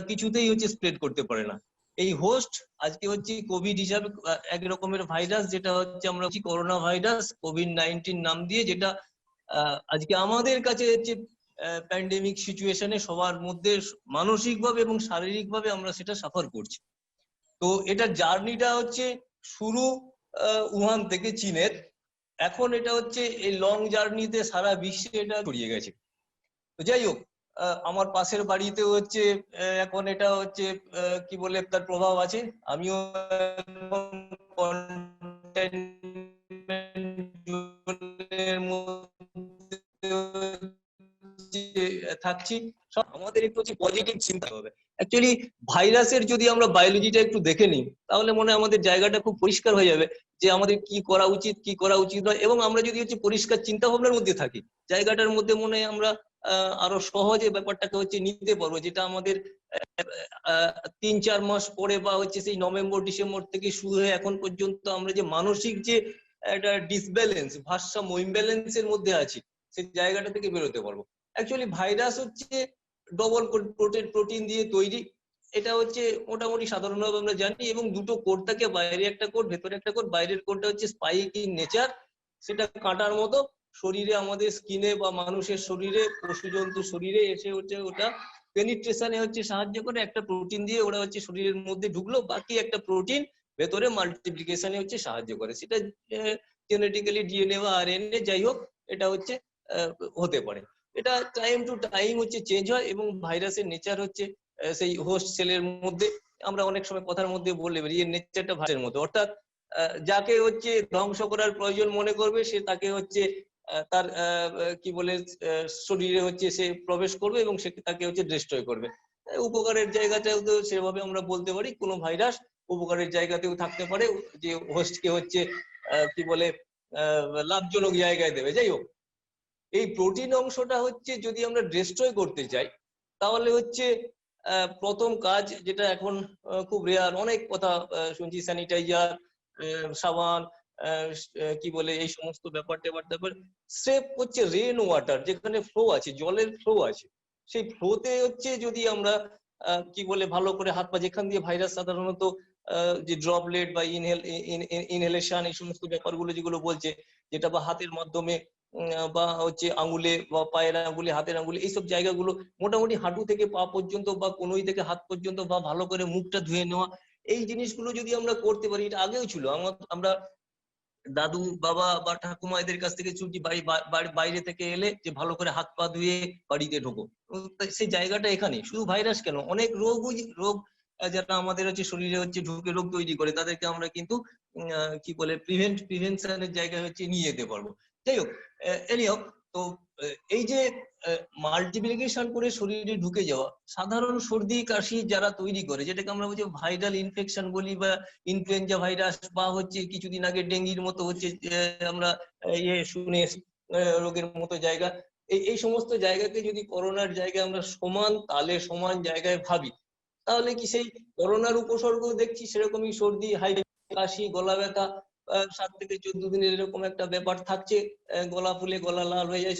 কিছুতেই হচ্ছে স্প্রেড করতে পারে না। এই হোস্ট আজকে হচ্ছে কোভিড হিসাবে এক রকমের ভাইরাস, যেটা হচ্ছে আমরা করোনা ভাইরাস, কোভিড-19 নাম দিয়ে, যেটা আজকে আমাদের কাছে হচ্ছে প্যান্ডেমিক সিচুয়েশনে সবার মধ্যে মানসিকভাবে এবং শারীরিকভাবে আমরা সেটা সাফার করছি। তো এটা জার্নিটা হচ্ছে শুরু উহান থেকে চীনের, এখন এটা হচ্ছে এই লং জার্নিতে সারা বিশ্বে এটা ছড়িয়ে গেছে। তো যাই হোক, আমার পাশের বাড়িতে হচ্ছে এখন এটা হচ্ছে কি বলে তার প্রভাব আছে। আমিও থাকছি। আমাদের একটু হচ্ছে পজিটিভ চিন্তা হবে। অ্যাকচুয়ালি ভাইরাসের যদি আমরা বায়োলজিটা একটু দেখে নিই, তাহলে মনে হয় আমাদের জায়গাটা খুব পরিষ্কার হয়ে যাবে যে আমাদের কি করা উচিত, কি করা উচিত নয়। এবং আমরা যদি হচ্ছে পরিষ্কার চিন্তা ভাবনার মধ্যে থাকি, জায়গাটার মধ্যে মনে হয় আমরা আরো সহজে ব্যাপারটাকে হচ্ছে নিতে পারবো, যেটা আমাদের 3-4 মাস পরে বা হচ্ছে সেই নভেম্বর ডিসেম্বর থেকে শুরু হয়ে এখন পর্যন্ত আমরা যে মানসিক যে একটা ডিসব্যালেন্স, ভারসাম্য, ইমব্যালেন্সের মধ্যে আছি, সেই জায়গাটা থেকে বেরোতে পারবো। অ্যাকচুয়ালি ভাইরাস হচ্ছে ডবল প্রোটিন দিয়ে তৈরি, এটা হচ্ছে মোটামুটি সাধারণভাবে আমরা জানি, এবং দুটো কোড থাকে, বাইরে একটা কোড, ভেতরে একটা কোড। বাইরের কোডটা হচ্ছে স্পাইক ইন নেচার, সেটা কাঁটার মতো শরীরে, আমাদের স্কিনে বা মানুষের শরীরে, পশু জন্তু শরীরে এসে হচ্ছে ওটা পেনিট্রেশনে হচ্ছে সাহায্য করে, একটা প্রোটিন দিয়ে ওরা হচ্ছে শরীরের মধ্যে ঢুকলো, বাকি একটা প্রোটিন ভেতরে মাল্টিপ্লিকেশনে হচ্ছে সাহায্য করে। সেটা জেনেটিক্যালি ডিএনএ বা আরএনএ যাই হোক, এটা হচ্ছে হতে পারে। এটা টাইম টু টাইম হচ্ছে চেঞ্জ হয়, এবং ভাইরাসের নেচার হচ্ছে সেই হোস্ট সেলের মধ্যে, আমরা অনেক সময় কথার মধ্যে বললে পারি এর নেচারটা ভাইরাসের মতো, অর্থাৎ যাকে হচ্ছে ধ্বংস করার প্রয়োজন মনে করবে, সে তাকে হচ্ছে তার কি বলে শরীরে হচ্ছে সে প্রবেশ করবে এবং সে তাকে হচ্ছে ডিস্ট্রয় করবে। উপকারের জায়গাটাও তো সেভাবে আমরা বলতে পারি, কোনো ভাইরাস উপকারের জায়গাতেও থাকতে পারে, যে হোস্টকে হচ্ছে কি বলে লাভজনক জায়গায় দেবে। যাই হোক, এই প্রোটিন অংশটা হচ্ছে যদি আমরা ডিস্ট্রয় করতে চাই, তাহলে হচ্ছে প্রথম কাজ, যেটা এখন খুব রেয়ার, অনেক কথা শুনছি, স্যানিটাইজার, সাবান, কি বলে এই সমস্ত ব্যাপার স্রেফ হচ্ছে রেন ওয়াটার, যেখানে ফ্লো আছে, জলের ফ্লো আছে, সেই ফ্লোতে হচ্ছে যদি আমরা কি বলে ভালো করে হাত পা, যেখান দিয়ে ভাইরাস সাধারণত যে ড্রপলেট বা ইনহেলেশন, এই সমস্ত ব্যাপারগুলো যেগুলো বলছে, যেটা বা হাতের মাধ্যমে বা হচ্ছে আঙুলে বা পায়ের আঙুলে, হাতের আঙুলে, এইসব জায়গাগুলো মোটামুটি হাঁটু থেকে পা পর্যন্ত বা কনুই থেকে হাত পর্যন্ত, বা ভালো করে মুখটা ধুয়ে নেওয়া, এই জিনিসগুলো যদি আমরা করতে পারি, এটা আগেও ছিল। আমরা দাদু বাবা বা ঠাকুমা এদের কাছ থেকে ছুটি বাইরে থেকে এলে যে ভালো করে হাত পা ধুয়ে বাড়িতে ঢোকো, সেই জায়গাটা এখানে। শুধু ভাইরাস কেন, অনেক রোগ যারা আমাদের হচ্ছে শরীরে হচ্ছে ঢুকে রোগ তৈরি করে, তাদেরকে আমরা কিন্তু কি বলে প্রিভেনশনের জায়গায় হচ্ছে নিয়ে যেতে পারবো। যাই হোক, এনিও তো এই যে মাল্টিপ্লিকেশন করে শরীরে ঢুকে যাওয়া, সাধারণ সর্দি কাশি যারা তৈরি করে, যেটাকে আমরা বলছি ভাইরাল ইনফেকশন বলি, বা ইনফ্লুয়েঞ্জা ভাইরাস, বা হচ্ছে কিছুদিন আগে ডেঙ্গির মতো হচ্ছে আমরা শুনে রোগের মতো জায়গা, এই সমস্ত জায়গাকে যদি করোনার জায়গায় আমরা সমান তালে সমান জায়গায় ভাবি, তাহলে কি সেই করোনার উপসর্গ দেখছি সেরকমই সর্দি, হাই কাশি, গলা ব্যথা, 7 থেকে 14 দিনের এরকম একটা ব্যাপার থাকছে, গলা ফুলে গলা লাল হয়ে যায়।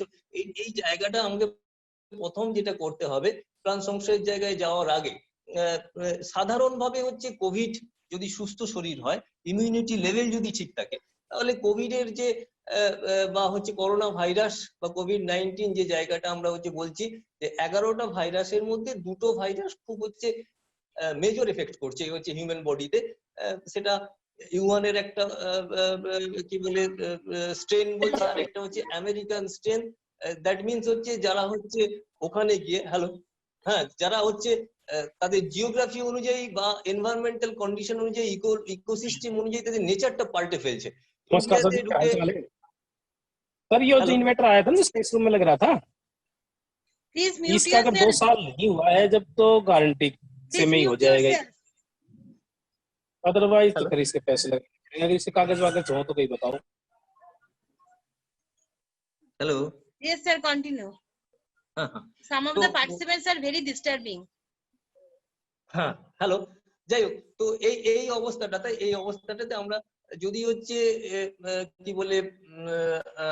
এই জায়গাটা আমাকে প্রথম যেটা করতে হবে প্রাণ সংশয়ের জায়গায় যাওয়ার আগে, সাধারণভাবে হচ্ছে কোভিড যদি সুস্থ শরীর হয়, ইমিউনিটি লেভেল যদি ঠিক থাকে, তাহলে কোভিডের যে বা হচ্ছে করোনা ভাইরাস বা কোভিড-19 যে জায়গাটা আমরা হচ্ছে বলছি যে 11টা ভাইরাসের মধ্যে 2টো ভাইরাস খুব হচ্ছে মেজর এফেক্ট করছে হচ্ছে হিউম্যান বডিতে। সেটা ইউ1 এর একটা কি বলে স্ট্রেন বলছে, আর একটা হচ্ছে আমেরিকান স্ট্রেন। দ্যাট মিনস হচ্ছে যারা হচ্ছে ওখানে গিয়ে যারা হচ্ছে তাদের জিওগ্রাফি অনুযায়ী বা এনভায়রনমেন্টাল কন্ডিশন অনুযায়ী ইকোসিস্টেম অনুযায়ী তাদের নেচারটা পাল্টে ফেলছে। नमस्कार सर जी, क्या हाल चाल है? सर ये जो इन्वर्टर आया था ना स्पेस रूम में लग रहा था, Please mute इसका अगर 2 yourself. साल नहीं हुआ है जब, तो गारंटी से Please में ही हो mute जाएगा, yourself. अदरवाइज तो Hello? फिर इसके पैसे लगेंगे। अगर इससे कागज वागज हो तो कहीं बताओ। Hello, Yes, sir. Continue. Some of তো the participants are very disturbing. হ্যাঁ হ্যালো, যাই হোক, তো এই অবস্থাটাতে আমরা যদি হচ্ছে কি বলে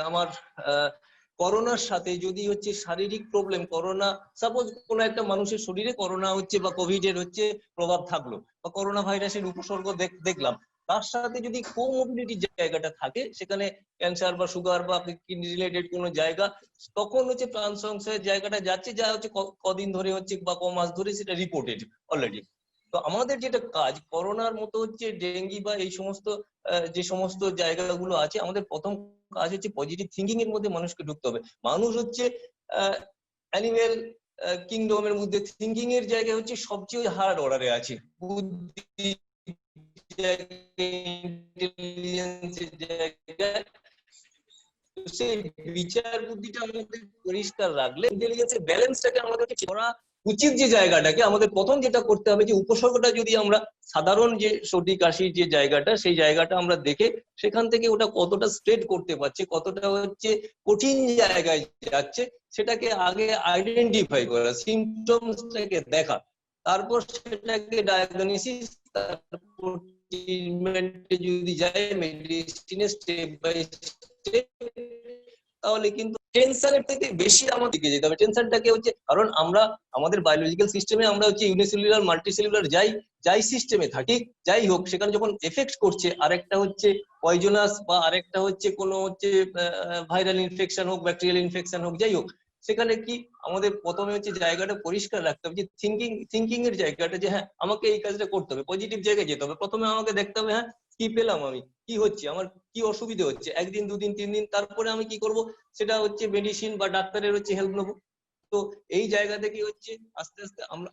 আমার করোনার সাথে যদি হচ্ছে শারীরিক প্রবলেম, করোনা সাপোজ কোনো একটা মানুষের শরীরে করোনা হচ্ছে বা কোভিডের হচ্ছে প্রভাব থাকলো, বা করোনা ভাইরাসের উপসর্গ দেখলাম, তার সাথে যদি কোমোবিলিটি জায়গাটা থাকে, সেখানে ক্যান্সার বা সুগার বা কিডনি রিলেটেড কোনো জায়গা, তখন হচ্ছে প্রাণ সংশয়ের জায়গাটা যাচ্ছে, যা হচ্ছে কদিন ধরে হচ্ছে বা কমাস ধরে সেটা রিপোর্টেড অলরেডি। তো আমাদের যেটা কাজ, করোনার মতো হচ্ছে ডেঙ্গি বা এই সমস্ত যে সমস্ত জায়গাগুলো আছে, আমাদের প্রথম কাজ হচ্ছে পজিটিভ থিঙ্কিং এর মধ্যে মানুষকে ঢুকতে হবে। মানুষ হচ্ছে অ্যানিমেল কিংডমের মধ্যে থিঙ্কিং এর জায়গায় হচ্ছে সবচেয়ে হার্ড অর্ডারে আছে, বুদ্ধি ইন্টেলিজেন্সের জায়গায়। সেই বিচার বুদ্ধিটা আমাদের পরিষ্কার রাখলে ইন্টেলিজেন্সের ব্যালেন্সটাকে আমাদের করা উচিত। যে জায়গাটাকে আমাদের প্রথম যেটা করতে হবে, যে উপসর্গটা যদি আমরা সাধারণ যে সর্দি কাশির যে জায়গাটা, সেই জায়গাটা আমরা দেখে সেখান থেকে ওটা কতটা স্প্রেড করতে পারছে, কতটা হচ্ছে কঠিন জায়গায় যাচ্ছে, সেটাকে আগে আইডেন্টিফাই করা, সিমটমসটাকে দেখা, তারপর সেটাকে ডায়াগনোসিস, তারপর ট্রিটমেন্টে যদি যায় মেডিসিনে স্টেপ বাই স্টেপ, তাহলে কিন্তু টেনশনের থেকে বেশি আমাদের দিকে যেতে হবে। টেনশনটাকে হচ্ছে, কারণ আমরা আমাদের বায়োলজিক্যাল সিস্টেমে আমরা হচ্ছে ইউনিসেলুলার মাল্টিসেলুলার যাই সিস্টেমে থাকি, যাই হোক, সেখানে যখন এফেক্ট করছে আরেকটা হচ্ছে পয়জনাস বা আরেকটা হচ্ছে কোনো হচ্ছে ভাইরাল ইনফেকশন হোক, ব্যাকটেরিয়াল ইনফেকশন হোক, যাই হোক, সেখানে কি আমাদের প্রথমে হচ্ছে জায়গাটা পরিষ্কার রাখতে হবে, যে থিঙ্কিং এর জায়গাটা, যে হ্যাঁ আমাকে এই কাজটা করতে হবে, পজিটিভ জায়গায় যেতে হবে। প্রথমে আমাকে দেখতে হবে হ্যাঁ কি পেলাম, আমি কি হচ্ছে, আমার কি অসুবিধা হচ্ছে, 1 দিন 2 দিন 3 দিন, তারপরে আমি কি করব, সেটা হচ্ছে মেডিসিন বা ডাক্তারের হচ্ছে হেল্প নেবো। তো এই জায়গা থেকে হচ্ছে আস্তে আস্তে আমরা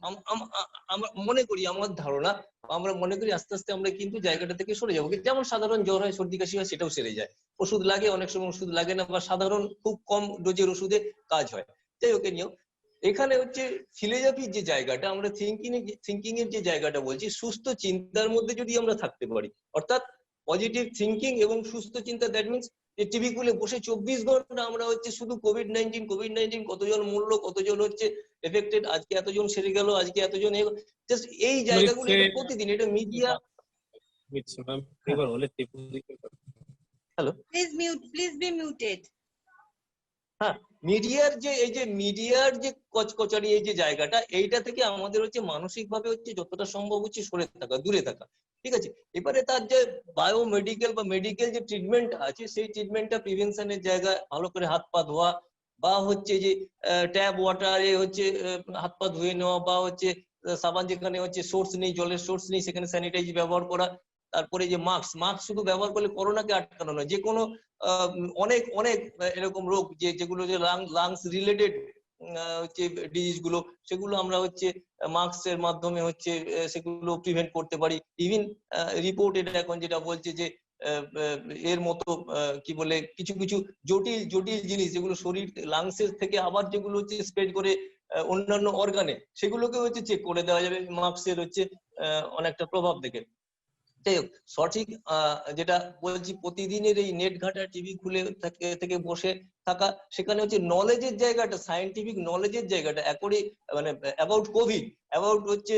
মনে করি, আমার ধারণা, আমরা মনে করি আস্তে আস্তে আমরা কিন্তু জায়গাটা থেকে সরে যাবো। যেমন সাধারণ জ্বর হয়, সর্দি কাশি হয়, সেটাও সেরে যায়, ওষুধ লাগে, অনেক সময় ওষুধ লাগে না, বা সাধারণ খুব কম ডোজের ওষুধে কাজ হয়। যাই হোক, নিয়েও এখানে হচ্ছে ফিলোসফির যে জায়গাটা, আমরা থিঙ্কিং এর যে জায়গাটা বলছি, সুস্থ চিন্তার মধ্যে যদি আমরা থাকতে পারি, অর্থাৎ পজিটিভ থিঙ্কিং এবং সুস্থ চিন্তা, দ্যাট মিনস যে টিভি খুলে বসে 24 ঘন্টা আমরা হচ্ছে শুধু কোভিড-19 কতজন মরলো, কতজন হচ্ছে এফেক্টেড, আজকে এতজন সেরে গেল, আজকে এতজন, জাস্ট এই জায়গাগুলো প্রতিদিন এটা media. Hello, Please be muted. হ্যাঁ, মিডিয়ার যে কচকচারি এই যে জায়গাটা, এইটা থেকে আমাদের হচ্ছে মানসিক ভাবে হচ্ছে যতটা সম্ভব হচ্ছে সরে থাকা, দূরে থাকা, ঠিক আছে। এবারে তার যে বায়োমেডিক্যাল বা মেডিকেল যে ট্রিটমেন্ট আছে, সেই ট্রিটমেন্টটা প্রিভেনশনের জায়গায় ভালো করে হাত পা ধোয়া, বা হচ্ছে যে ট্যাপ ওয়াটারে হচ্ছে হাত পা ধুয়ে নেওয়া, বা হচ্ছে সাবান যেখানে হচ্ছে সোর্স নেই, জলের সোর্স নেই, সেখানে স্যানিটাইজ ব্যবহার করা। তারপরে যে মাস্ক শুধু ব্যবহার করলে করোনাকে আটকানো নয়, যে কোনো অনেক অনেক এরকম রোগ যেগুলো যে লাংস রিলেটেড হচ্ছে ডিজিজ গুলো, সেগুলো আমরা হচ্ছে মাস্কের মাধ্যমে হচ্ছে সেগুলো প্রিভেন্ট করতে পারি। ইভিন রিপোর্ট এটা এখন যেটা বলছে যে এর মতো কি বলে কিছু কিছু জটিল জটিল জিনিস যেগুলো শরীর লাংসের থেকে আবার যেগুলো হচ্ছে স্প্রেড করে অন্যান্য অর্গানে, সেগুলোকে হচ্ছে চেক করে দেওয়া যাবে মাস্কের হচ্ছে অনেকটা প্রভাব দেখে। যাই হোক, সঠিক যেটা বলছি, প্রতিদিনের এই নেট ঘাটা টিভি খুলে থেকে বসে থাকা, সেখানে হচ্ছে নলেজের জায়গাটা, সায়েন্টিফিক নলেজের জায়গাটা মানে অ্যাবাউট কোভিড, অ্যাবাউট হচ্ছে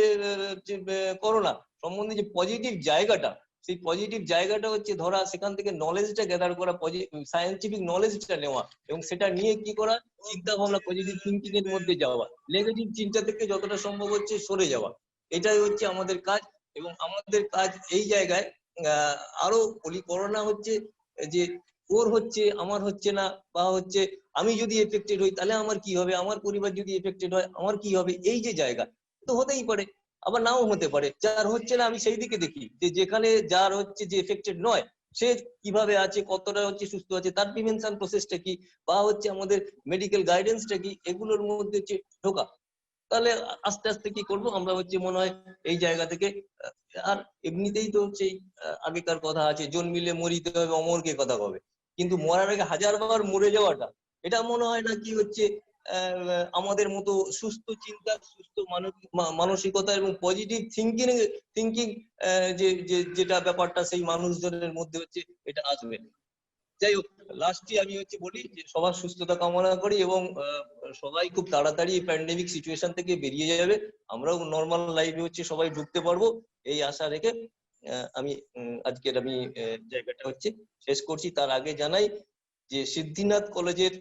করোনা সম্বন্ধে যে পজিটিভ জায়গাটা, সেই পজিটিভ জায়গাটা হচ্ছে ধরা, সেখান থেকে নলেজটা গ্যাদার করা, সায়েন্টিফিক নলেজটা নেওয়া, এবং সেটা নিয়ে কি করা, চিন্তা ভাবনা, পজিটিভ থিঙ্কিং এর মধ্যে যাওয়া, নেগেটিভ চিন্তা থেকে যতটা সম্ভব হচ্ছে সরে যাওয়া, এটাই হচ্ছে আমাদের কাজ। এবং আমাদের কাজ এই জায়গায় আরো বলি, করোনা হচ্ছে যে ওর হচ্ছে আমার হচ্ছে না, বা হচ্ছে আমি যদি এফেক্টেড হই তাহলে আমার কি হবে, আমার পরিবার যদি এফেক্টেড হয় আমার কি হবে, এই যে জায়গা তো হতেই পারে, আবার নাও হতে পারে। যার হচ্ছে না আমি সেই দিকে দেখি, যে যেখানে যার হচ্ছে যে এফেক্টেড নয় সে কিভাবে আছে, কতটা হচ্ছে সুস্থ আছে, তার প্রিভেনশন প্রসেসটা কি, বা হচ্ছে আমাদের মেডিকেল গাইডেন্সটা কি, এগুলোর মধ্যে হচ্ছে ঢোকা। তাহলে আস্তে আস্তে কি করব আমরা হচ্ছে মনে হয় এই জায়গা থেকে। আর এমনিতেই তো হচ্ছে আগেকার কথা আছে, জন্মিলে মরিতে হবে অমরকে কথা কবে, কিন্তু মরার আগে 1000 বার মরে যাওয়াটা, এটা মনে হয় না কি হচ্ছে আমাদের মতো সুস্থ চিন্তা, সুস্থ মানসিকতা এবং পজিটিভ থিঙ্কিং যেটা ব্যাপারটা সেই মানুষজনের মধ্যে হচ্ছে এটা আসবে। যাই হোক, লাস্টে আমি হচ্ছে বলি যে সবার সুস্থতা কামনা করি, এবং সবাই খুব তাড়াতাড়ি এই প্যান্ডেমিক সিচুয়েশন থেকে বেরিয়ে যাবে, আমরাও নর্মাল লাইফে হচ্ছে সবাই ঢুকতে পারবো, এই আশা রেখে আমি আজকের জায়গাটা হচ্ছে শেষ করছি। তার আগে জানাই যে সিদ্ধিনাথ কলেজের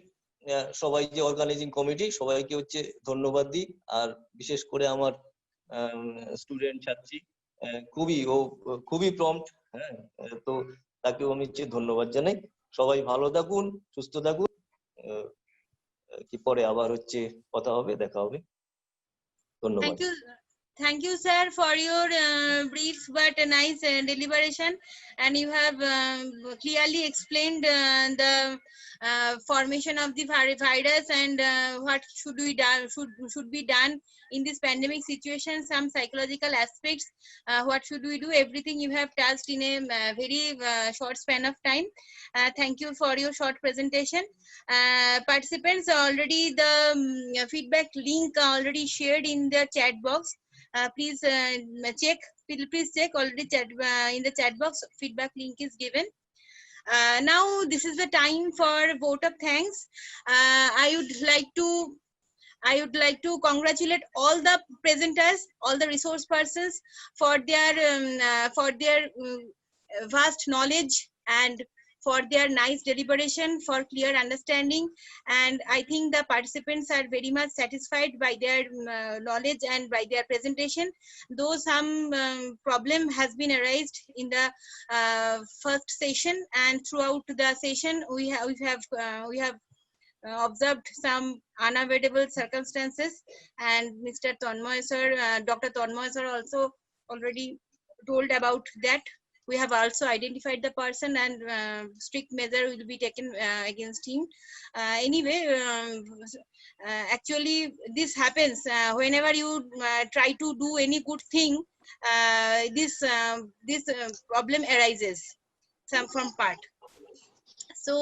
সবাই যে অর্গানাইজিং কমিটি, সবাইকে হচ্ছে ধন্যবাদ দিই, আর বিশেষ করে আমার স্টুডেন্ট ছাত্রী খুবই প্রম্পট, হ্যাঁ, তো তাকেও আমি হচ্ছে ধন্যবাদ জানাই। সবাই ভালো থাকুন, সুস্থ থাকুন, কি পরে আবার হচ্ছে কথা হবে, দেখা হবে। ধন্যবাদ। Thank you, sir, for your brief but nice deliberation, and you have clearly explained the formation of the virus and what should be done in this pandemic situation, some psychological aspects, what should we do, everything you have touched in a very short span of time. Thank you for your short presentation. Participants, already the feedback link already shared in the chat box. Please check already in the chat box, feedback link is given. Now this is the time for vote of thanks. I would like to congratulate all the presenters, all the resource persons for their vast knowledge and for their nice deliberation, for clear understanding, and I think the participants are very much satisfied by their knowledge and by their presentation. Though some problem has been arised in the first session, and throughout the session we have observed some unavoidable circumstances, and Mr. Tanmoy sir, Dr. Tanmoy sir also already told about that. We have also identified the person, and strict measure will be taken against him. Anyway, actually this happens whenever you try to do any good thing, this problem arises from part. So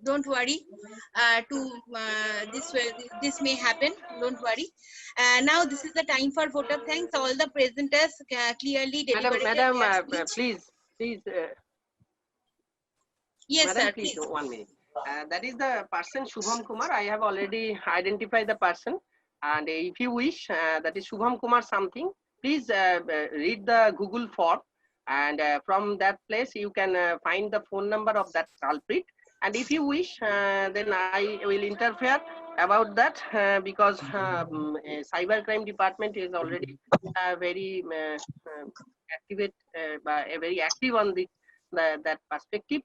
don't worry, this may happen, don't worry. Now this is the time for vote of thanks. All the presenters clearly deliberated. Madam, please. Yes, Madam, sir, please. please. 1 minute. That is the person Shubham Kumar. I have already identified the person, and if you wish, that is Shubham Kumar something. Please read the Google form, and from that place you can find the phone number of that culprit. And if you wish, then I will interfere about that, because cybercrime department is already very very active on that perspective,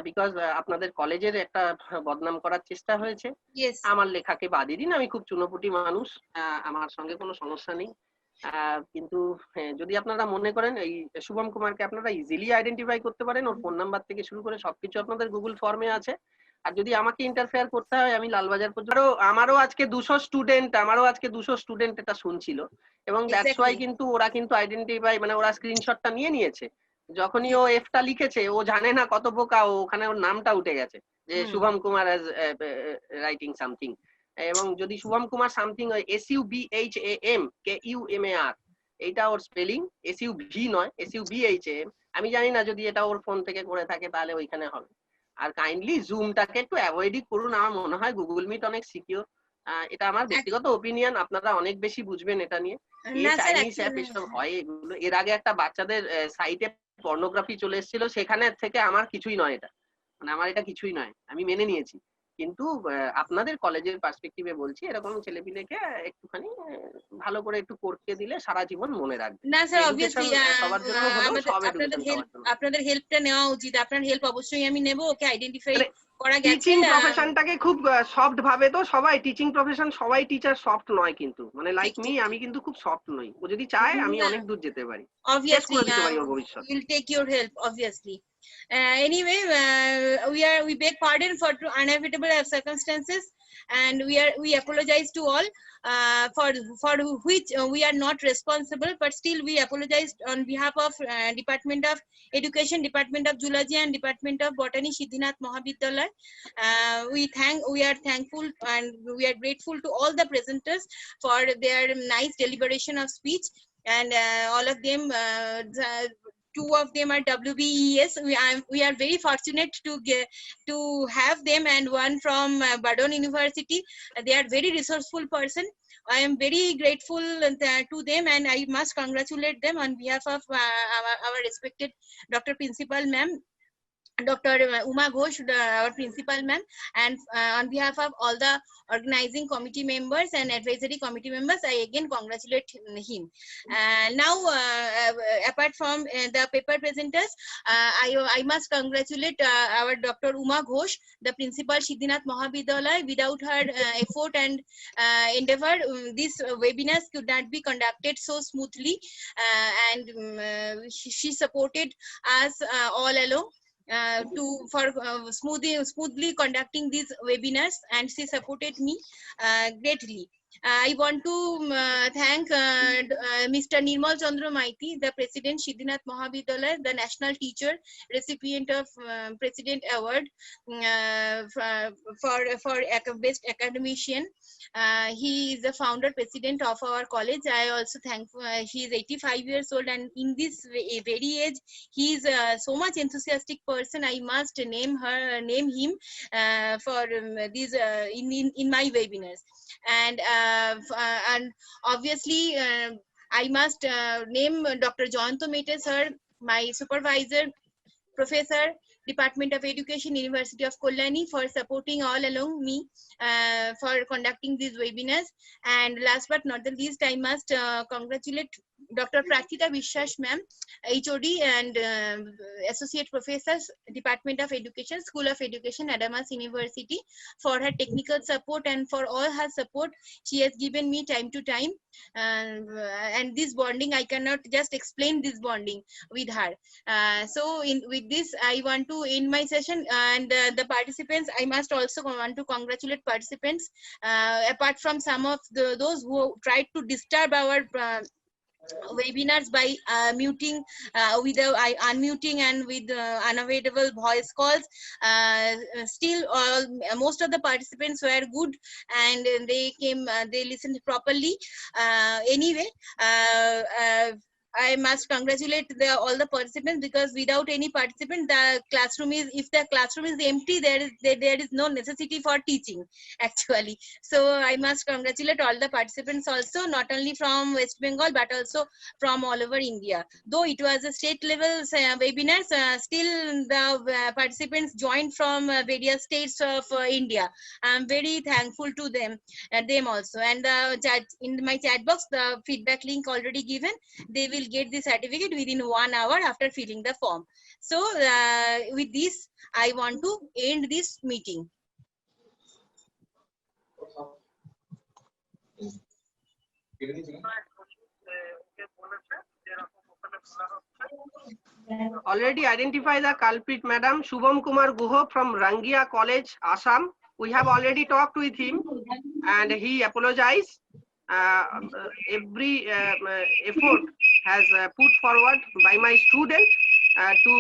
because আপনাদের কলেজের একটা বদনাম করার চেষ্টা হয়েছে। Yes. আমার লেখাকে বাদই দিন, আমি খুব চুনোপুটি মানুষ, আমার সঙ্গে কোনো সমস্যা নেই, কিন্তু যদি আপনারা মনে করেন এই শুভম কুমারকে আপনারা ইজিলি আইডেন্টিফাই করতে পারেন, ওর ফোন নাম্বার থেকে শুরু করে সবকিছু আপনাদের গুগল ফর্মে আছে। আর যদি আমাকে ইন্টারফেয়ার করতে হয়, আমি লালবাজার পর্যন্ত, আমারও আজকে 200 স্টুডেন্ট এটা শুনছিল, এবং দ্যাটস ওয়াই কিন্তু ওরা কিন্তু আইডেন্টিফাই, মানে ওরা স্ক্রিনশটটা নিয়ে নিয়েছে, যখনই ও এফটা লিখেছে ও জানে না কত বোকা, ও ওখানে ওর নামটা উঠে গেছে যে Shubham Kumar as writing something. এবং যদি শুভম কুমার সামথিং SUBHAMKUMAR এইটা ওর স্পেলিং, SUV নয়, SUBHAM। আমি জানি না, যদি এটা ওর ফোন থেকে করে থাকে তাহলে ওইখানে হবে। আর কাইন্ডলি জুমটাকে একটু অ্যাভয়েডই করুন, আমার মনে হয় গুগল মিট অনেক সিকিউর। এটা আমার ব্যক্তিগত ওপিনিয়ন, আপনারা অনেক বেশি বুঝবেন এটা নিয়ে। চাইনিজ অ্যাপ এসব হয় এগুলো। এর আগে একটা বাচ্চাদের সাইটে পর্নোগ্রাফি চলে এসেছিল, সেখানে থেকে আমার কিছুই নয় এটা, মানে আমার এটা কিছুই নয়, আমি মেনে নিয়েছি। কিন্তু আপনাদের কলেজের পার্সপেক্টিভে বলছি, এরকম ছেলেপিলেকে একটুখানি ভালো করে একটু করতে দিলে সারা জীবন মনে রাখবে। না স্যার, অবভিয়াসলি সবার জন্য হলো, সব আপনাদের হেল্পটা নেওয়া উচিত। আপনার হেল্প অবশ্যই আমি নেব। ওকে আইডেন্টিফাই করা গেছে। টিচিং প্রফেশনটাকে খুব সফট ভাবে, তো সবাই টিচিং প্রফেশন, সবাই টিচার সফট নয় কিন্তু, মানে লাইক মি, আমি কিন্তু খুব সফট নই। ও যদি চায় আমি অনেক দূর যেতে পারি, obviously we'll take your help, obviously. Anyway, we beg pardon for unavoidable circumstances, and we apologize to all for which we are not responsible, but still we apologize on behalf of Department of Education, Department of Zoology, and Department of Botany, Siddhinath Mahavidyalaya. We are thankful and we are grateful to all the presenters for their nice deliberation of speech, and all of them, two of them are WBES. We are very fortunate to have them, and one from Badon University. They are very resourceful person. I am very grateful to them, and I must congratulate them on behalf of our respected Dr. Principal Ma'am, Dr. Uma Ghosh, our principal ma'am, and on behalf of all the organizing committee members and advisory committee members, I again congratulate him. Now, apart from the paper presenters, I must congratulate our Dr. Uma Ghosh, the principal, Siddhinath Mahavidyalaya. Without her effort and endeavor, this webinars could not be conducted so smoothly, and she supported us all along for smoothly conducting these webinars, and she supported me greatly. I want to thank Mr. Nirmal Chandra Maiti, the President, Siddhinath Mahavidyalaya, the National Teacher, recipient of President Award for Best Academician. He is the founder President of our college. I also thank. He is 85 years old, and in this very age, he is so much enthusiastic person. I must name him for these in my webinars. And obviously I must name Dr. Jayanto Mete sir, my supervisor, professor, Department of Education, University of Kalyani, for supporting all along me for conducting these webinars. And last but not the least, I must congratulate Dr. Prathita Vishwas ma'am, HOD and Associate Professors, Department of Education, School of Education, Adamas University, for her technical support and for all her support she has given me time to time. And this bonding, I cannot just explain this bonding with her. So with this, I want to end my session, and the participants, I must also want to congratulate participants, apart from some of those who tried to disturb our webinars by unmuting and with unavoidable voice calls. Still most of the participants were good, and they listened properly. Anyway, I must congratulate all the participants, because without any participant, if the classroom is empty, there is no necessity for teaching actually. So I must congratulate all the participants also, not only from West Bengal but also from all over India. Though it was a state level webinars, still the participants joined from various states of India. I am very thankful to them also. And in my chat box, the feedback link already given. They will get the certificate within 1 hour after filling the form. So with this, I want to end this meeting. Already identify the culprit, madam. Shubham Kumar Guho from Rangia College, Assam. We have already talked with him and he apologized. Every effort has put forward by my student, to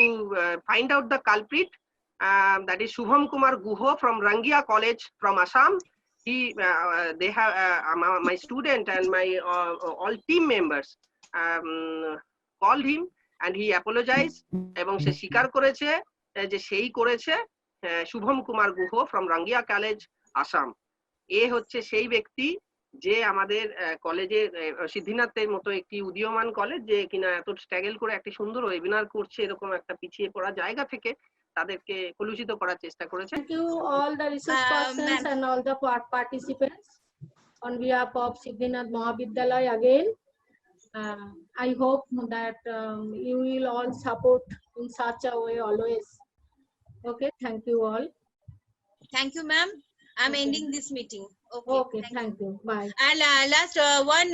find out the culprit. That is Shubham Kumar Guho from Rangia College from Assam. They have my student and my all team members called him and he apologized এবং সে স্বীকার করেছে যে সেই করেছে Shubham Kumar Guha from Rangia College Assam. এ হচ্ছে সেই ব্যক্তি যে আমাদের কলেজের সিদ্ধিনাথের মতো একটি উদীয়মান কলেজ যে কিনা এত স্ট্রাগল করে একটা সুন্দর ওয়েবিনার করছে এরকম একটা পিছিয়ে পড়া জায়গা থেকে তাদেরকে কলুষিত করার চেষ্টা করেছে। Thank you all the research persons and all the participants on behalf of Siddhinath Mahavidyalaya again. I hope that you will all support in such a way always. Okay, thank you all. Thank you, ma'am. I'm ending this meeting. Okay, thank you. Bye. And last one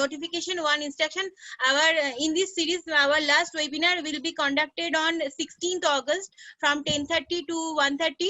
notification, one instruction. Our in this series, our last webinar will be conducted on 16th August from 10:30 to 1:30.